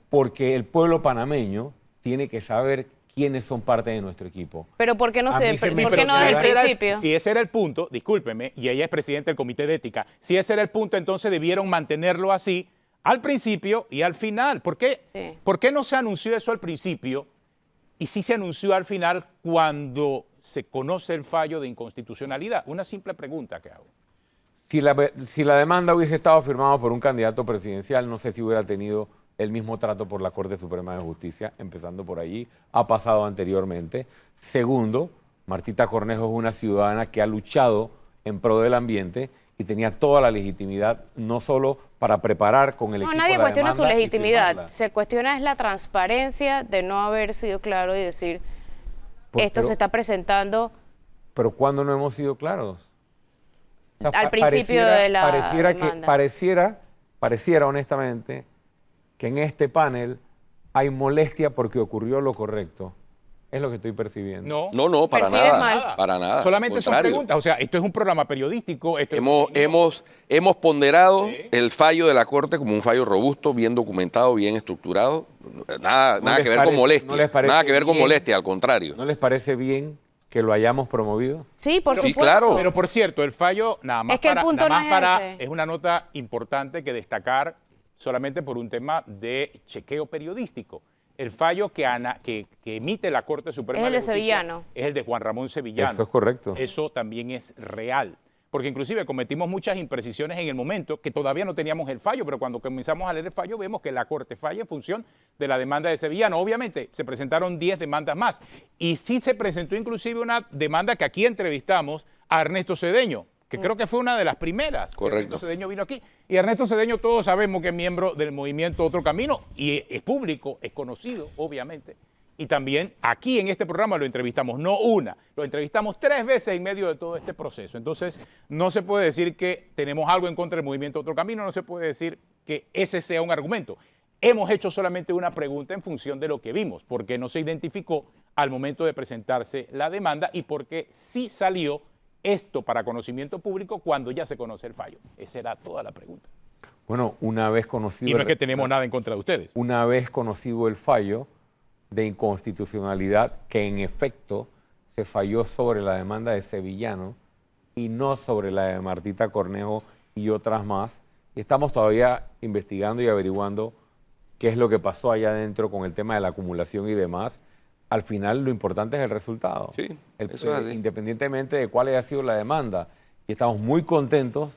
C: Porque el pueblo panameño tiene que saber quiénes son parte de nuestro equipo.
F: Pero ¿por qué no,
C: A mí se me-
F: ¿por qué no
C: si
F: desde el
C: ese
F: principio?
B: Si ese era el punto, discúlpeme, y ella es presidenta del Comité de Ética, si ese era el punto, entonces debieron mantenerlo así al principio y al final. ¿Por qué,
F: Sí.
B: ¿por qué no se anunció eso al principio y sí se anunció al final cuando se conoce el fallo de inconstitucionalidad? Una simple pregunta que hago.
C: Si la demanda hubiese estado firmada por un candidato presidencial, no sé si hubiera tenido el mismo trato por la Corte Suprema de Justicia, empezando por allí. Ha pasado anteriormente. Segundo, Martita Cornejo es una ciudadana que ha luchado en pro del ambiente y tenía toda la legitimidad, no solo para preparar con el
F: No,
C: equipo
F: nadie
C: la
F: cuestiona su
C: demanda y
F: legitimidad.
C: firmarla.
F: Se cuestiona es la transparencia de no haber sido claro y decir, esto
C: Pero-
F: se está presentando
C: Pero ¿cuándo no hemos sido claros? O sea,
F: al principio de la demanda.
C: Pareciera honestamente que en este panel hay molestia porque ocurrió lo correcto. Es lo que estoy percibiendo.
A: No, para
F: Percibes
A: nada.
F: mal.
A: Para nada.
B: Solamente son
A: contrario.
B: preguntas. O sea, esto es un programa periodístico. Esto es
A: Hemos ponderado el fallo de la Corte como un fallo robusto, bien documentado, bien estructurado. Nada
C: les
A: que ver
C: parece-
A: con molestia.
C: no les parece
A: Nada que ver con
C: bien?
A: molestia, al contrario.
C: ¿No les parece bien que lo hayamos promovido?
F: Sí, por
A: Sí,
F: supuesto.
A: claro.
B: Pero por cierto, el fallo, nada más
F: Es que el punto no es ese.
B: es una nota importante que destacar solamente por un tema de chequeo periodístico. El fallo que emite la Corte Suprema
F: Es el de
B: Justicia
F: Sevillano.
B: es el de Juan Ramón Sevillano.
C: Eso es correcto.
B: Eso también es real. porque inclusive cometimos muchas imprecisiones en el momento que todavía no teníamos el fallo, pero cuando comenzamos a leer el fallo vemos que la Corte falla en función de la demanda de Sevillano. Obviamente se presentaron 10 demandas más y sí se presentó inclusive una demanda que aquí entrevistamos a Ernesto Cedeño, que creo que fue una de las primeras.
A: Correcto.
B: Ernesto Cedeño vino aquí. Y Ernesto Cedeño todos sabemos que es miembro del movimiento Otro Camino y es público, es conocido, obviamente. Y también aquí en este programa lo entrevistamos, no una, lo entrevistamos 3 veces en medio de todo este proceso. Entonces, no se puede decir que tenemos algo en contra del movimiento Otro Camino, no se puede decir que ese sea un argumento. Hemos hecho solamente una pregunta en función de lo que vimos, porque no se identificó al momento de presentarse la demanda y porque sí salió esto para conocimiento público cuando ya se conoce el fallo. Esa era toda la pregunta.
C: Bueno, una vez conocido...
B: Y no es que tenemos nada en contra de ustedes.
C: Una vez conocido el fallo de inconstitucionalidad, que en efecto se falló sobre la demanda de Sevillano y no sobre la de Martita Cornejo y otras más, y estamos todavía investigando y averiguando qué es lo que pasó allá adentro con el tema de la acumulación y demás. Al final lo importante es el resultado.
A: Sí, eso es así.
C: Independientemente de cuál haya sido la demanda. Y estamos muy contentos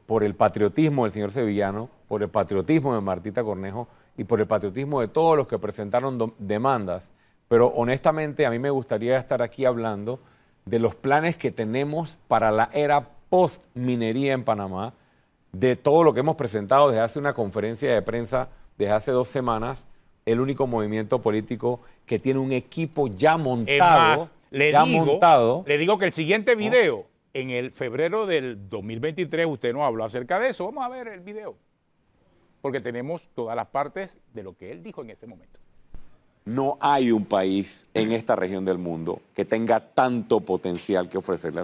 C: por el patriotismo del señor Sevillano, por el patriotismo de Martita Cornejo y por el patriotismo de todos los que presentaron demandas. Pero honestamente a mí me gustaría estar aquí hablando de los planes que tenemos para la era post-minería en Panamá, de todo lo que hemos presentado desde hace una conferencia de prensa, desde hace 2 semanas, el único movimiento político que tiene un equipo ya montado.
B: Es más, le digo que el siguiente video, en el febrero del 2023, usted nos habló acerca de eso. Vamos a ver el video, porque tenemos todas las partes de lo que él dijo en ese momento.
E: No hay un país en esta región del mundo que tenga tanto potencial que ofrecerle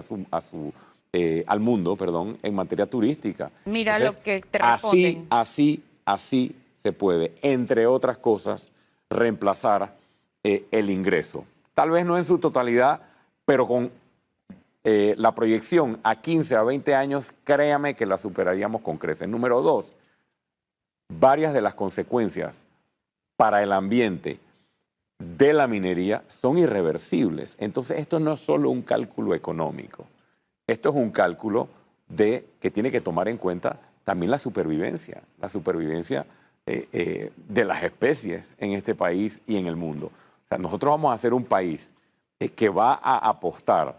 E: al mundo, perdón, en materia turística.
D: Mira
E: Entonces,
D: lo que te responden.
E: Así se puede, entre otras cosas, reemplazar el ingreso. Tal vez no en su totalidad, pero con la proyección a 15 a 20 años, créame que la superaríamos con creces. Número 2, varias de las consecuencias para el ambiente de la minería son irreversibles. Entonces, esto no es solo un cálculo económico. Esto es un cálculo que tiene que tomar en cuenta también la supervivencia de las especies en este país y en el mundo. O sea, nosotros vamos a ser un país que va a apostar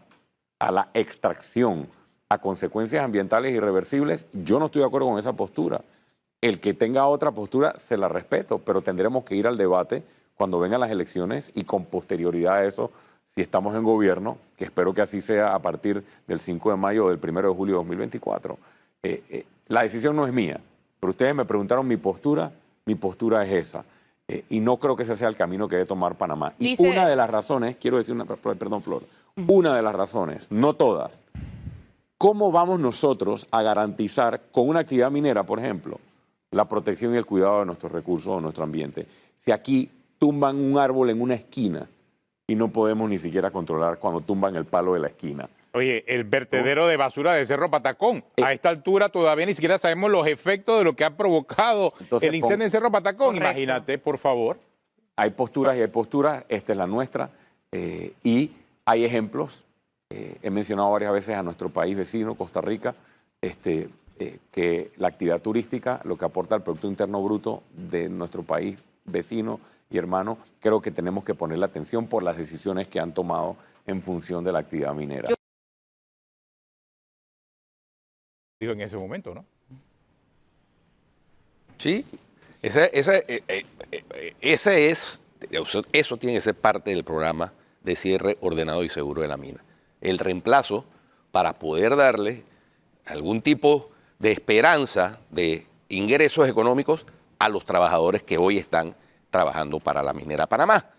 E: a la extracción, a consecuencias ambientales irreversibles. Yo no estoy de acuerdo con esa postura. El que tenga otra postura, se la respeto, pero tendremos que ir al debate cuando vengan las elecciones y con posterioridad a eso, si estamos en gobierno, que espero que así sea a partir del 5 de mayo o del 1 de julio de 2024. La decisión no es mía, pero ustedes me preguntaron mi postura es esa. Y no creo que ese sea el camino que debe tomar Panamá. Y una de las razones, quiero decir perdón, Flor, una de las razones, no todas, ¿cómo vamos nosotros a garantizar con una actividad minera, por ejemplo, la protección y el cuidado de nuestros recursos o nuestro ambiente? Si aquí tumban un árbol en una esquina y no podemos ni siquiera controlar cuando tumban el palo de la esquina.
B: Oye, el vertedero de basura de Cerro Patacón. A esta altura todavía ni siquiera sabemos los efectos de lo que ha provocado el incendio en Cerro Patacón.
D: Correcto.
B: Imagínate, por favor.
E: Hay posturas y hay posturas, esta es la nuestra, y hay ejemplos. He mencionado varias veces a nuestro país vecino, Costa Rica, que la actividad turística, lo que aporta al Producto Interno Bruto de nuestro país vecino y hermano, creo que tenemos que ponerle atención por las decisiones que han tomado en función de la actividad minera.
B: Digo, en ese momento, ¿no?
A: Sí, eso tiene que ser parte del programa de cierre ordenado y seguro de la mina. El reemplazo para poder darle algún tipo de esperanza de ingresos económicos a los trabajadores que hoy están trabajando para la minera Panamá.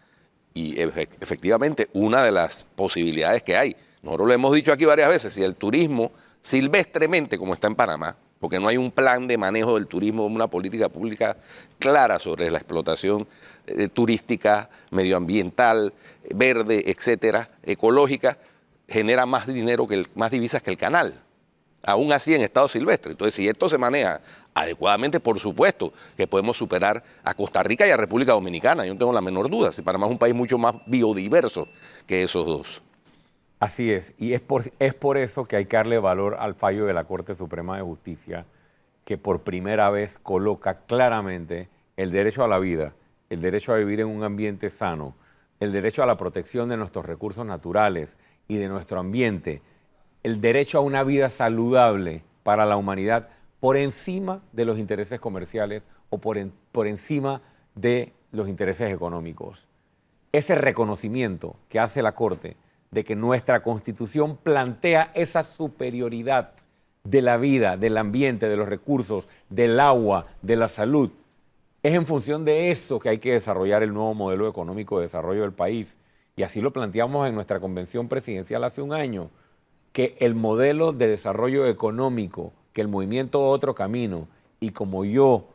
A: Y efectivamente, una de las posibilidades que hay, nosotros lo hemos dicho aquí varias veces, si el turismo silvestremente como está en Panamá, porque no hay un plan de manejo del turismo, una política pública clara sobre la explotación turística, medioambiental, verde, etcétera, ecológica, genera más dinero, más divisas que el canal. Aún así en estado silvestre. Entonces, si esto se maneja adecuadamente, por supuesto que podemos superar a Costa Rica y a República Dominicana. Yo no tengo la menor duda. Si Panamá es un país mucho más biodiverso que esos dos.
C: Así es, y es por eso que hay que darle valor al fallo de la Corte Suprema de Justicia, que por primera vez coloca claramente el derecho a la vida, el derecho a vivir en un ambiente sano, el derecho a la protección de nuestros recursos naturales y de nuestro ambiente, el derecho a una vida saludable para la humanidad por encima de los intereses comerciales o por encima de los intereses económicos. Ese reconocimiento que hace la Corte de que nuestra Constitución plantea esa superioridad de la vida, del ambiente, de los recursos, del agua, de la salud, es en función de eso que hay que desarrollar el nuevo modelo económico de desarrollo del país. Y así lo planteamos en nuestra convención presidencial hace un año, que el modelo de desarrollo económico, que el movimiento Otro Camino, y como yo,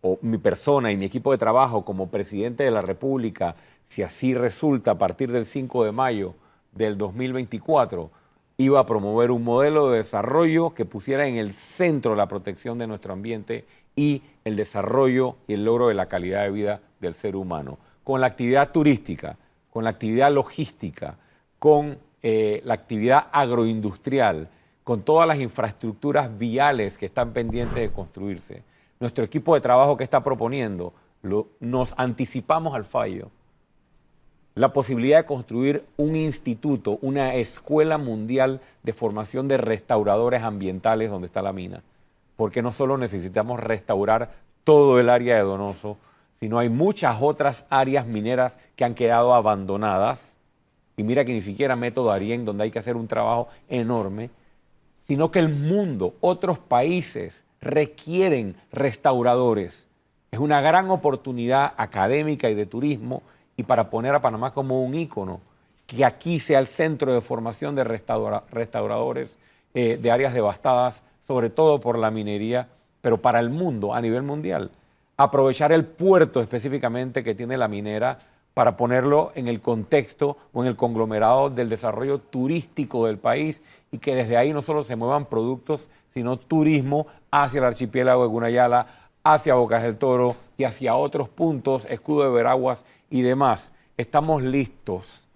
C: o mi persona y mi equipo de trabajo como presidente de la República, si así resulta a partir del 5 de mayo del 2024, iba a promover un modelo de desarrollo que pusiera en el centro la protección de nuestro ambiente y el desarrollo y el logro de la calidad de vida del ser humano, con la actividad turística, con la actividad logística, con la actividad agroindustrial, con todas las infraestructuras viales que están pendientes de construirse. Nuestro equipo de trabajo que está proponiendo, nos anticipamos al fallo. La posibilidad de construir un instituto, una escuela mundial de formación de restauradores ambientales donde está la mina. Porque no solo necesitamos restaurar todo el área de Donoso, sino hay muchas otras áreas mineras que han quedado abandonadas. Y mira que ni siquiera meto Darién, donde hay que hacer un trabajo enorme, sino que el mundo, otros países requieren restauradores. Es una gran oportunidad académica y de turismo y para poner a Panamá como un ícono, que aquí sea el centro de formación de restauradores de áreas devastadas, sobre todo por la minería, pero para el mundo, a nivel mundial. Aprovechar el puerto específicamente que tiene la minera para ponerlo en el contexto o en el conglomerado del desarrollo turístico del país y que desde ahí no solo se muevan productos, sino turismo hacia el archipiélago de Gunayala, hacia Bocas del Toro y hacia otros puntos, Escudo de Veraguas y demás. Estamos listos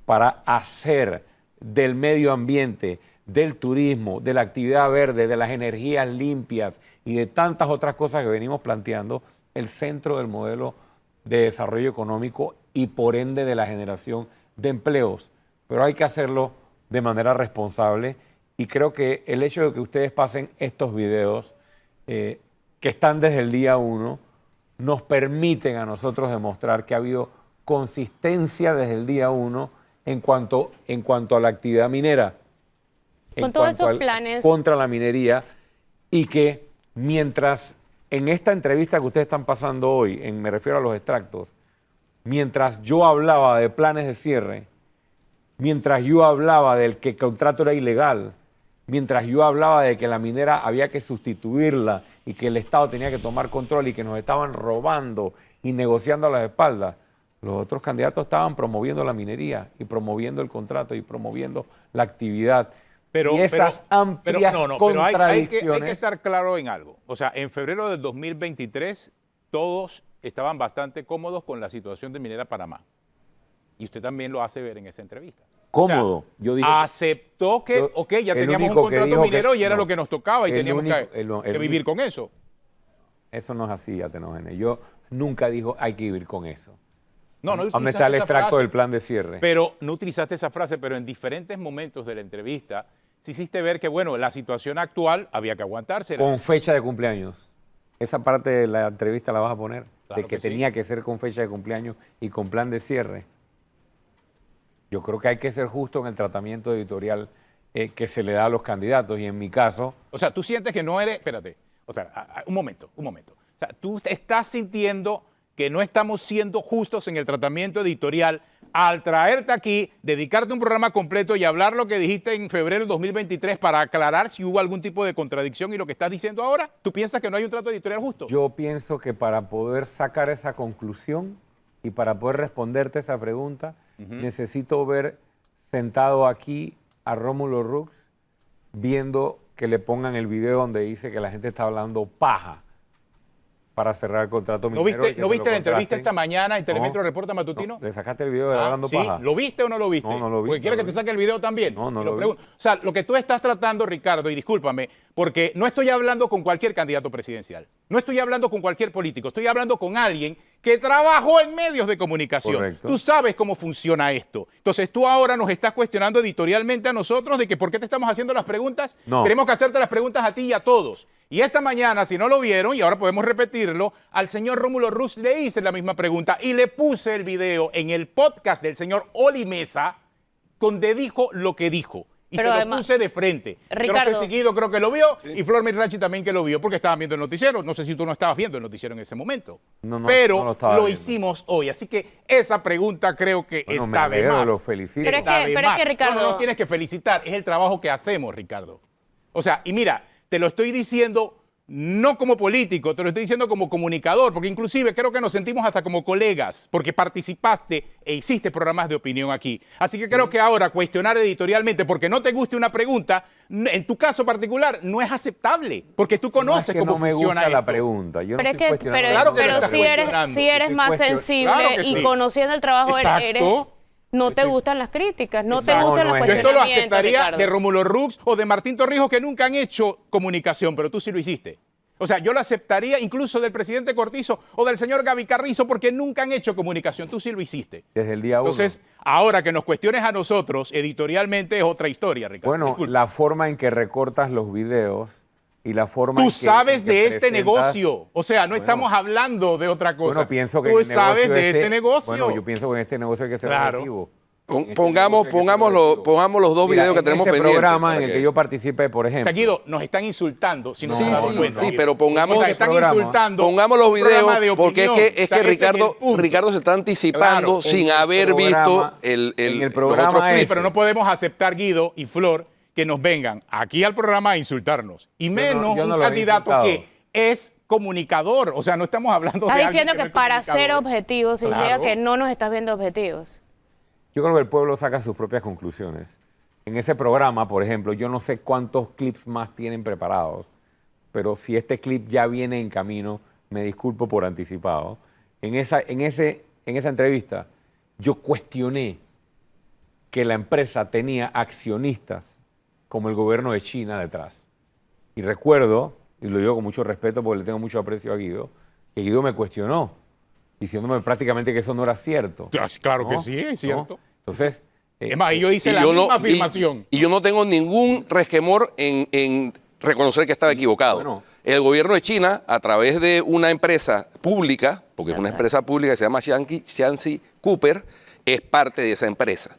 C: para hacer del medio ambiente, del turismo, de la actividad verde, de las energías limpias y de tantas otras cosas que venimos planteando, el centro del modelo de desarrollo económico y por ende de la generación de empleos. Pero hay que hacerlo de manera responsable y creo que el hecho de que ustedes pasen estos videos que están desde el día 1 nos permiten a nosotros demostrar que ha habido consistencia desde el día 1 en cuanto a la actividad minera,
F: Con todos esos planes
C: contra la minería, y que mientras en esta entrevista que ustedes están pasando hoy, me refiero a los extractos, mientras yo hablaba de planes de cierre, mientras yo hablaba del que el contrato era ilegal, mientras yo hablaba de que la minera había que sustituirla y que el Estado tenía que tomar control y que nos estaban robando y negociando a las espaldas, los otros candidatos estaban promoviendo la minería y promoviendo el contrato y promoviendo la actividad. Y esas amplias contradicciones...
B: Hay que estar claro en algo. O sea, en febrero del 2023 todos estaban bastante cómodos con la situación de Minera Panamá. Y usted también lo hace ver en esa entrevista.
C: Cómodo.
B: O sea,
C: yo dije,
B: aceptó que, ya teníamos un contrato minero y era lo que nos tocaba y teníamos que vivir con eso.
C: Eso no es así, Atenógenes. Yo nunca dijo hay que vivir con eso.
B: No
C: ¿Dónde está el extracto del plan de cierre?
B: Pero no utilizaste esa frase, pero en diferentes momentos de la entrevista sí hiciste ver que, bueno, la situación actual había que aguantarse.
C: Con fecha de cumpleaños. Esa parte de la entrevista la vas a poner,
B: claro
C: de que
B: sí.
C: tenía que ser con fecha de cumpleaños y con plan de cierre. Yo creo que hay que ser justo en el tratamiento editorial que se le da a los candidatos y en mi caso...
B: O sea, tú sientes que no eres... Espérate, o sea, un momento. O sea, tú estás sintiendo que no estamos siendo justos en el tratamiento editorial al traerte aquí, dedicarte un programa completo y hablar lo que dijiste en febrero del 2023 para aclarar si hubo algún tipo de contradicción y lo que estás diciendo ahora. ¿Tú piensas que no hay un trato editorial justo?
C: Yo pienso que para poder sacar esa conclusión y para poder responderte esa pregunta, necesito ver sentado aquí a Rómulo Rux viendo que le pongan el video donde dice que la gente está hablando paja. para cerrar el contrato
B: ¿No
C: minero.
B: viste, ¿no viste la entrevista esta mañana en Telemetro Reporta Matutino?
C: ¿Le sacaste el video de Hablando
B: ¿Sí?
C: Paja?
B: ¿Lo viste o no lo viste?
C: No, no lo vi.
B: Porque quiere que te saque el video también.
C: No, no
B: Y
C: lo vi.
B: O sea, lo que tú estás tratando, Ricardo, y discúlpame, porque no estoy hablando con cualquier candidato presidencial. No estoy hablando con cualquier político. Estoy hablando con alguien que trabajó en medios de comunicación.
C: Correcto.
B: Tú sabes cómo funciona esto. Entonces tú ahora nos estás cuestionando editorialmente a nosotros de que por qué te estamos haciendo las preguntas.
C: No.
B: Tenemos que hacerte las preguntas a ti y a todos. Y esta mañana, si no lo vieron, y ahora podemos repetirlo, al señor Rómulo Rux le hice la misma pregunta y le puse el video en el podcast del señor Oli Mesa, donde dijo lo que dijo. Y
F: Pero
B: se
F: además,
B: lo puse de frente.
F: Ricardo,
B: yo no sé si Guido creo que lo vio y Flor Mirachi también que lo vio porque estaban viendo el noticiero. No sé si tú no estabas viendo el noticiero en ese momento.
C: No,
B: pero
C: no lo estaba
B: lo
C: viendo.
B: hicimos hoy. Así que esa pregunta creo que
C: Bueno,
B: está
C: me
B: de
C: alegro,
B: más.
C: lo felicito.
F: Pero es
B: Está
F: que-
B: de
F: pero es
B: más.
F: que, Ricardo-
B: No tienes que felicitar. Es el trabajo que hacemos, Ricardo. O sea, y mira, te lo estoy diciendo no como político, te lo estoy diciendo como comunicador, porque inclusive creo que nos sentimos hasta como colegas, porque participaste e hiciste programas de opinión aquí. Así que creo que ahora cuestionar editorialmente porque no te guste una pregunta, en tu caso particular, no es aceptable, porque tú
C: No,
B: conoces
C: es que
B: cómo
C: no me
B: funciona
C: gusta la
B: esto.
C: pregunta. Yo
F: Pero
C: no
F: es
C: estoy
F: que,
C: cuestionando
F: pero,
C: la
B: Claro que lo
F: pero
B: estás
F: si eres,
B: cuestionando.
F: si eres
C: Estoy
F: más
C: cuestionando.
F: sensible
B: Claro que
F: y
B: sí.
F: conociendo el trabajo,
B: Exacto.
F: no te gustan las críticas, no te
B: Exacto.
F: gustan
C: No,
F: los
C: no es
B: Yo esto lo
F: cuestionamientos,
B: aceptaría
F: Ricardo.
B: de Rómulo Rux o de Martín Torrijos, que nunca han hecho comunicación, pero tú sí lo hiciste. O sea, yo lo aceptaría incluso del presidente Cortizo o del señor Gaby Carrizo porque nunca han hecho comunicación. Tú sí lo hiciste.
C: Desde el día 1.
B: Entonces, ahora que nos cuestiones a nosotros editorialmente es otra historia, Ricardo.
C: Bueno,
B: Disculpa.
C: la forma en que recortas los videos y la forma en
B: Tú
C: que...
B: sabes
C: en que
B: de este
C: presentas-
B: negocio. O sea, no
C: Bueno.
B: estamos hablando de otra cosa.
C: Bueno, pienso que
B: Tú
C: en el
B: sabes
C: negocio
B: de este negocio.
C: Bueno, yo pienso que en este negocio hay que ser
B: Claro.
C: objetivo.
A: Pongamos los dos videos que tenemos
C: en ese
A: pendientes.
C: programa
A: para
C: en el
A: que-
C: que yo participé, por
B: O sea,
C: ejemplo.
B: Guido, nos están insultando. Si nos
A: Sí,
B: damos
A: sí,
B: cuenta,
A: sí,
B: Guido.
A: pero pongamos
B: O sea,
A: el
B: están
C: programa.
B: insultando.
A: Pongamos los
B: un programa de
A: videos porque
B: opinión.
A: es
B: O sea,
A: que
B: ese es el punto.
A: Ricardo se está anticipando
B: Claro,
A: sin
C: en el
A: haber visto
C: programa-
A: el,
C: en el
A: los
C: programa
A: otros
C: es-
A: clips.
B: Pero no podemos aceptar, Guido y Flor, que nos vengan aquí al programa a insultarnos. Y menos
C: yo no
B: un
C: los he
B: candidato
C: insultado.
B: que es comunicador. O sea, no estamos hablando
F: Estás
B: de alguien
F: diciendo que
B: no es
F: para ser
B: comunicador.
F: objetivos significa
B: Claro.
F: que no nos estás viendo objetivos.
C: Yo creo que el pueblo saca sus propias conclusiones. En ese programa, por ejemplo, yo no sé cuántos clips más tienen preparados, pero si este clip ya viene en camino, me disculpo por anticipado. En esa entrevista, yo cuestioné que la empresa tenía accionistas como el gobierno de China detrás. Y recuerdo, y lo digo con mucho respeto porque le tengo mucho aprecio a Guido, que Guido me cuestionó, diciéndome prácticamente que eso no era cierto.
B: Claro que
C: ¿no?
B: sí, es
C: ¿No?
B: cierto.
C: Entonces,
B: Es más, yo hice
A: Y
B: la
A: yo
B: misma
A: no-
B: afirmación.
A: Y yo no tengo ningún resquemor en reconocer que estaba equivocado.
C: Bueno.
A: El gobierno de China, a través de una empresa pública, porque es una empresa pública que se llama Jiangxi Cooper, es parte de esa empresa.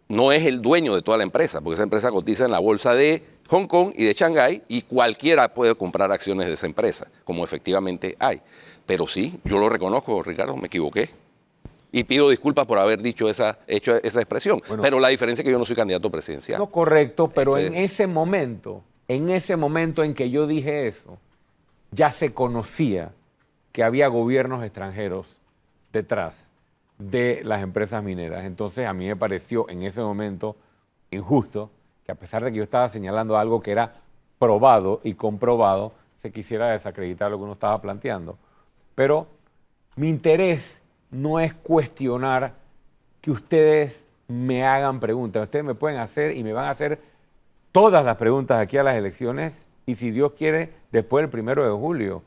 A: No es el dueño de toda la empresa, porque esa empresa cotiza en la bolsa de Hong Kong y de Shanghái y cualquiera puede comprar acciones de esa empresa, como efectivamente hay. Pero sí, yo lo reconozco, Ricardo, me equivoqué. Y pido disculpas por haber hecho esa expresión.
C: Bueno.
A: Pero la diferencia es que yo no soy candidato presidencial.
C: no correcto, pero
A: Ese-
C: en ese momento en que yo dije eso, ya se conocía que había gobiernos extranjeros detrás de las empresas mineras. Entonces a mí me pareció en ese momento injusto que a pesar de que yo estaba señalando algo que era probado y comprobado, se quisiera desacreditar lo que uno estaba planteando. Pero mi interés no es cuestionar que ustedes me hagan preguntas. Ustedes me pueden hacer y me van a hacer todas las preguntas aquí a las elecciones y si Dios quiere, después del 1 de julio.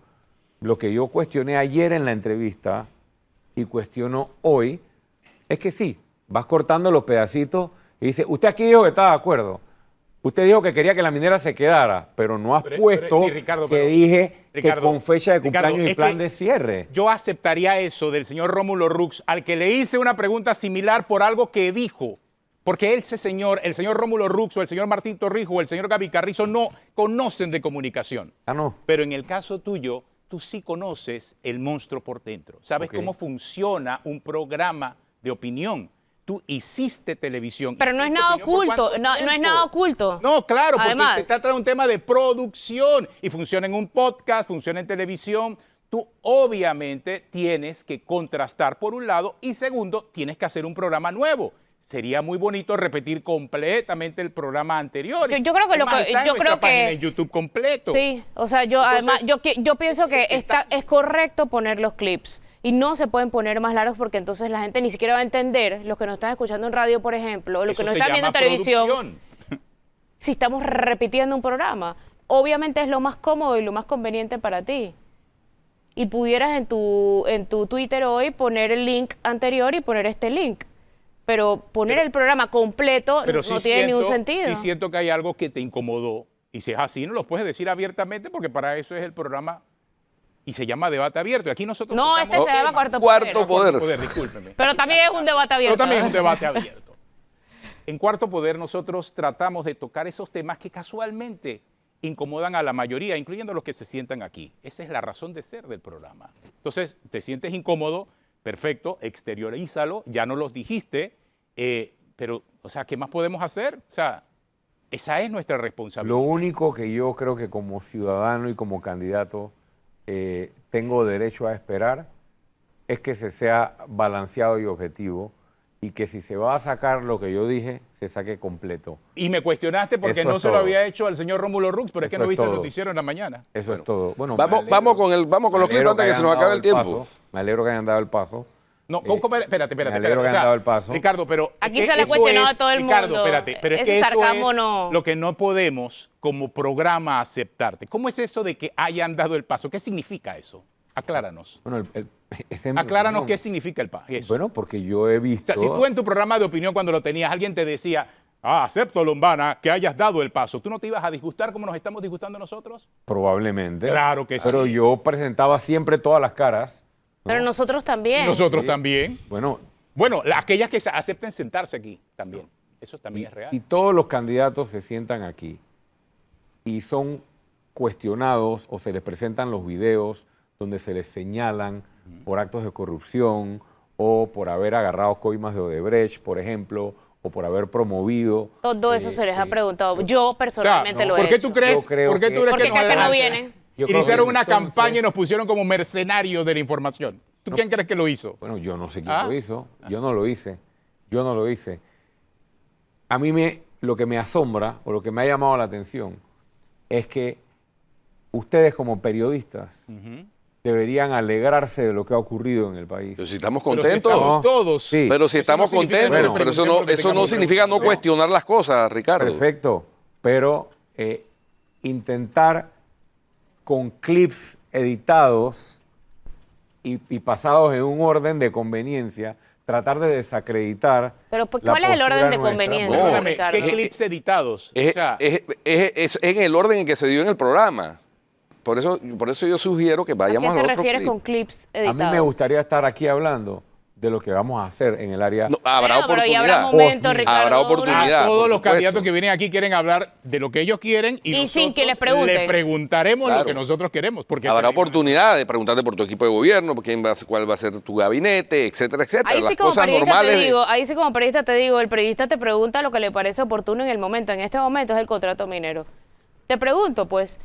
C: Lo que yo cuestioné ayer en la entrevista y cuestiono hoy es que sí, vas cortando los pedacitos y dice, usted aquí dijo que estaba de acuerdo. Usted dijo que quería que la minera se quedara, pero no has puesto
B: sí, Ricardo,
C: que
B: pero-
C: dije
B: Ricardo,
C: que con fecha de
B: Ricardo,
C: cumpleaños y
B: es
C: plan
B: que
C: de cierre.
B: Yo aceptaría eso del señor Rómulo Rux, al que le hice una pregunta similar por algo que dijo. Porque ese señor, el señor Rómulo Rux o el señor Martín Torrijos o el señor Gaby Carrizo no conocen de comunicación.
C: Ah, no.
B: Pero en el caso tuyo, tú sí conoces el monstruo por dentro. Sabes
C: Ok.
B: cómo funciona un programa de opinión. Tú hiciste televisión.
F: Pero no es
B: hiciste
F: nada
B: opinión ¿por
F: oculto,
B: cuánto
F: no es
B: tiempo?
F: nada oculto.
B: No, claro, porque
F: Además.
B: se trata de un tema de producción y funciona en un podcast, funciona en televisión. Tú obviamente tienes que contrastar por un lado y segundo, tienes que hacer un programa nuevo. sería muy bonito repetir completamente el programa anterior.
F: Yo creo que
B: Es
F: lo
B: más,
F: que-
B: está en
F: yo
B: nuestra
F: creo que-
B: página en YouTube completo.
F: Sí, o sea, yo
B: Entonces,
F: además, yo pienso que es correcto poner los clips y no se pueden poner más largos porque entonces la gente ni siquiera va a entender, los que nos están escuchando en radio, por ejemplo, o los que
B: Eso
F: nos
B: se
F: están viendo en
B: llama
F: televisión,
B: producción.
F: si estamos repitiendo un programa. Obviamente es lo más cómodo y lo más conveniente para ti. Y pudieras en tu Twitter hoy poner el link anterior y poner este link. Pero poner el programa completo
B: Pero
F: no tiene ningún sentido.
B: Sí siento que hay algo que te incomodó. Y si es así, no lo puedes decir abiertamente porque para eso es el programa y se llama Debate Abierto. Y aquí nosotros
F: No,
B: tocamos
F: este se llama
B: temas.
F: Cuarto Poder.
A: Cuarto Poder.
B: Discúlpeme.
F: Pero también es un debate abierto.
B: Pero también es un debate abierto. En Cuarto Poder nosotros tratamos de tocar esos temas que casualmente incomodan a la mayoría, incluyendo los que se sientan aquí. Esa es la razón de ser del programa. Entonces, te sientes incómodo, perfecto, exteriorízalo, ya no los dijiste, pero, o sea, ¿qué más podemos hacer? O sea, esa es nuestra responsabilidad.
C: Lo único que yo creo que como ciudadano y como candidato tengo derecho a esperar es que se sea balanceado y objetivo y que si se va a sacar lo que yo dije, se saque completo.
B: Y me cuestionaste porque
C: Eso
B: no
C: es
B: se lo
C: todo.
B: había hecho al señor Rómulo Rux, pero es que
C: Eso
B: no
C: es
B: viste el
C: todo.
B: noticiero en la mañana.
C: Eso es todo. Bueno,
A: Vamos con los clips antes que se nos acabe el tiempo.
C: Me alegro que hayan dado el paso.
B: No, espérate.
C: me alegro que hayan dado el paso.
B: Ricardo, pero
F: Aquí
B: es que
F: se le ha
B: eso
F: cuestionado
B: es-
F: a todo el
B: Ricardo,
F: mundo.
B: espérate, pero es
F: Ese
B: que eso
F: sarcasmo
B: es
F: no.
B: lo que no podemos como programa aceptarte. ¿Cómo es eso de que hayan dado el paso? ¿Qué significa eso? Acláranos.
C: Bueno, esa es mi
B: Acláranos
C: opinión.
B: qué significa el paso.
C: Bueno, porque yo he
B: O
C: visto...
B: sea, si tú en tu programa de opinión cuando lo tenías, alguien te decía, acepto, Lombana, que hayas dado el paso, ¿tú no te ibas a disgustar como nos estamos disgustando nosotros?
C: Probablemente.
B: Claro que sí.
C: Pero yo presentaba siempre todas las caras. ¿no?
F: Pero nosotros también.
B: Nosotros
C: Sí.
B: también.
C: Bueno,
B: Bueno, aquellas que acepten sentarse aquí también. Eso también es real.
C: si todos los candidatos se sientan aquí y son cuestionados o se les presentan los videos donde se les señalan por actos de corrupción o por haber agarrado coimas de Odebrecht, por ejemplo, o por haber promovido...
F: Todo eso se les ha preguntado. Yo
B: O sea,
F: personalmente lo he
B: ¿por qué
F: hecho.
B: tú crees,
C: Yo creo
B: ¿por qué
C: que-
B: tú crees
F: Porque
B: que nos
F: acá no
B: adelantan?
F: vienen.
C: Yo creo
B: Iniciaron
C: que
B: una
C: entonces-
B: campaña y nos pusieron como mercenarios de la información. ¿Tú quién crees que lo hizo?
C: Bueno, yo no sé quién
B: Ah.
C: lo hizo. Yo no lo hice. Yo no lo hice. A mí lo que me asombra o lo que me ha llamado la atención es que ustedes como periodistas deberían alegrarse de lo que ha ocurrido en el país.
A: Pero si estamos
B: Pero si
A: contentos.
B: estamos todos.
C: Sí.
A: Pero si
B: Eso
A: estamos
B: no significa que
A: contentos,
B: no le
A: pero eso
B: preguntemos
A: no,
B: lo que
A: eso no
B: tengamos
A: significa no
B: preguntar.
A: cuestionar las cosas, Ricardo.
C: Perfecto, pero intentar con clips editados y pasados en un orden de conveniencia, tratar de desacreditar.
F: Pero, pues,
C: la
F: ¿cuál es el orden
C: postura
F: de
C: nuestra.
F: conveniencia?
A: No,
B: Perdóname,
F: Ricardo.
B: ¿qué clips editados?
A: Es,
B: O sea,
A: es en el orden en que se dio en el programa. Por eso yo sugiero que
F: ¿A
A: vayamos
F: qué
A: al
F: te
A: otro
F: refieres
A: clip.
F: con clips
C: A
F: editados?
C: mí me gustaría estar aquí hablando de lo que vamos a hacer en el área.
A: No, habrá
F: Bueno, pero ya habrá
A: oportunidad.
F: momentos,
C: Post-mil.
F: Ricardo.
A: Habrá oportunidad.
B: todos
A: por
B: los
A: supuesto.
B: candidatos que vienen aquí quieren hablar de lo que ellos quieren y,
F: Y sin que
B: nosotros
F: les pregunten.
B: le preguntaremos
A: Claro.
B: lo que nosotros queremos. Porque
A: Habrá
B: esa es la-
A: oportunidad de preguntarte por tu equipo de gobierno, por cuál va a ser tu gabinete, etcétera, etcétera.
F: Ahí
A: Las
F: sí como
A: cosas
F: periodista
A: normales.
F: te digo, ahí sí como periodista te digo, el periodista te pregunta lo que le parece oportuno en el momento. En este momento es el contrato minero. Te pregunto, pues,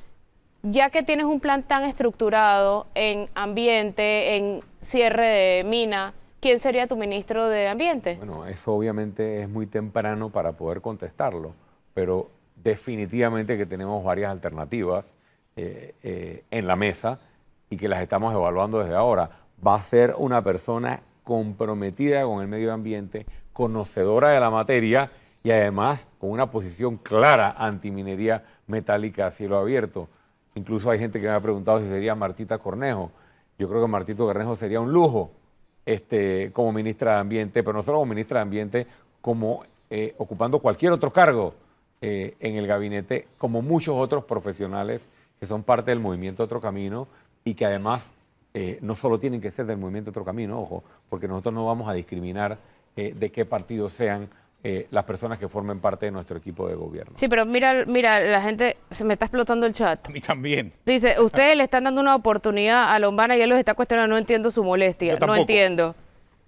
F: ya que tienes un plan tan estructurado en ambiente, en cierre de mina, ¿quién sería tu ministro de ambiente?
C: Bueno, eso obviamente es muy temprano para poder contestarlo, pero definitivamente que tenemos varias alternativas en la mesa y que las estamos evaluando desde ahora. Va a ser una persona comprometida con el medio ambiente, conocedora de la materia y además con una posición clara antiminería metálica a cielo abierto. Incluso hay gente que me ha preguntado si sería Martita Cornejo. Yo creo que Martita Cornejo sería un lujo como ministra de Ambiente, pero no solo como ministra de Ambiente, como ocupando cualquier otro cargo en el gabinete, como muchos otros profesionales que son parte del movimiento Otro Camino y que además no solo tienen que ser del movimiento Otro Camino, ojo, porque nosotros no vamos a discriminar de qué partido sean las personas que formen parte de nuestro equipo de gobierno.
F: Sí, pero mira, la gente, se me está explotando el chat.
B: A mí también.
F: Dice, ustedes le están dando una oportunidad a Lombana y él los está cuestionando, no entiendo su molestia,
B: Yo
F: no
B: tampoco.
F: entiendo.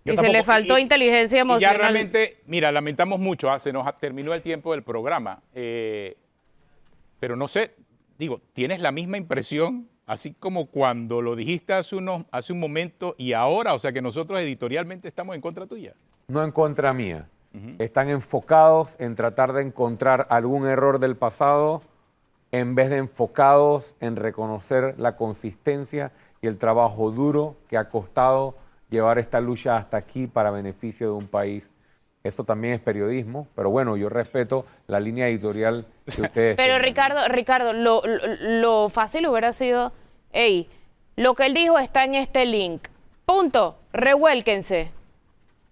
B: Yo
F: Dice, le
B: tampoco.
F: faltó inteligencia
B: Y
F: emocional.
B: ya realmente, mira, lamentamos mucho, se nos terminó el tiempo del programa, pero no sé, digo, ¿tienes la misma impresión? Así como cuando lo dijiste hace un momento y ahora, o sea que nosotros editorialmente estamos en contra tuya.
C: No en contra mía. están enfocados en tratar de encontrar algún error del pasado en vez de enfocados en reconocer la consistencia y el trabajo duro que ha costado llevar esta lucha hasta aquí para beneficio de un país. Esto también es periodismo, pero bueno, yo respeto la línea editorial que ustedes
F: Pero
C: tienen.
F: Ricardo, lo fácil hubiera sido, hey, lo que él dijo está en este link. Punto. Revuélquense.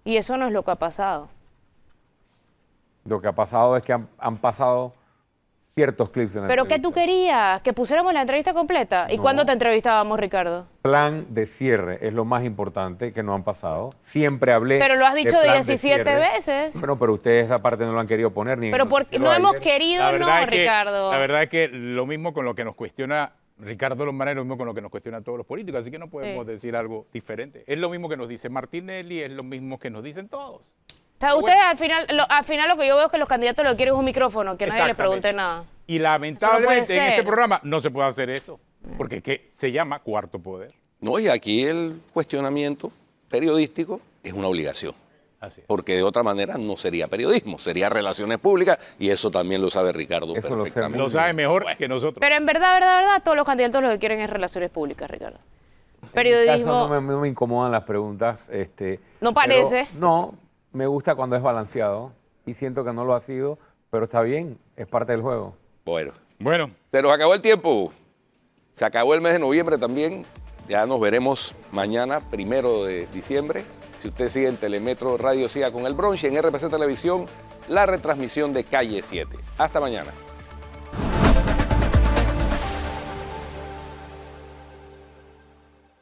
F: Y eso no es lo que ha pasado.
C: Lo que ha pasado es que han pasado ciertos clips en la
F: ¿Pero qué tú
C: entrevista.
F: querías? ¿Que pusiéramos la entrevista completa? ¿Y
C: No.
F: cuándo te entrevistábamos, Ricardo?
C: Plan de cierre es lo más importante que no han pasado. Siempre hablé.
F: Pero lo has
C: de
F: dicho
C: plan de
F: 17
C: cierre.
F: veces.
C: Bueno, pero ustedes esa parte no lo han querido poner ni en
F: Pero
C: el
F: porque
C: noticiero
F: no
C: de
F: hemos
C: ayer.
F: querido, no, Ricardo.
B: La verdad es que lo mismo con lo que nos cuestiona Ricardo Lombana es lo mismo con lo que nos cuestiona a todos los políticos, así que no podemos decir algo diferente. Es lo mismo que nos dice Martinelli, es lo mismo que nos dicen todos.
F: O sea, ustedes al final lo que yo veo es que los candidatos lo que quieren es un micrófono, que nadie les pregunte nada.
B: Y
F: Eso
B: lamentablemente
F: no puede
B: en este
F: ser.
B: programa no se puede hacer eso, porque es que se llama Cuarto Poder.
A: No, y aquí el cuestionamiento periodístico es una obligación.
B: Así es.
A: Porque de otra manera no sería periodismo, sería relaciones públicas y eso también lo sabe Ricardo
C: Eso lo sé
A: perfectamente.
B: Lo sabe mejor que nosotros.
F: Pero en verdad, todos los candidatos lo que quieren es relaciones públicas, Ricardo.
C: En mi
F: Periodismo.
C: caso no me incomodan las preguntas.
F: No parece.
C: Pero no, me gusta cuando es balanceado y siento que no lo ha sido, pero está bien, es parte del juego.
A: Bueno, se nos acabó el tiempo. Se acabó el mes de noviembre también. Ya nos veremos mañana, 1 de diciembre. Si usted sigue en Telemetro Radio, siga con el brunch y en RPC Televisión, la retransmisión de Calle 7. Hasta mañana.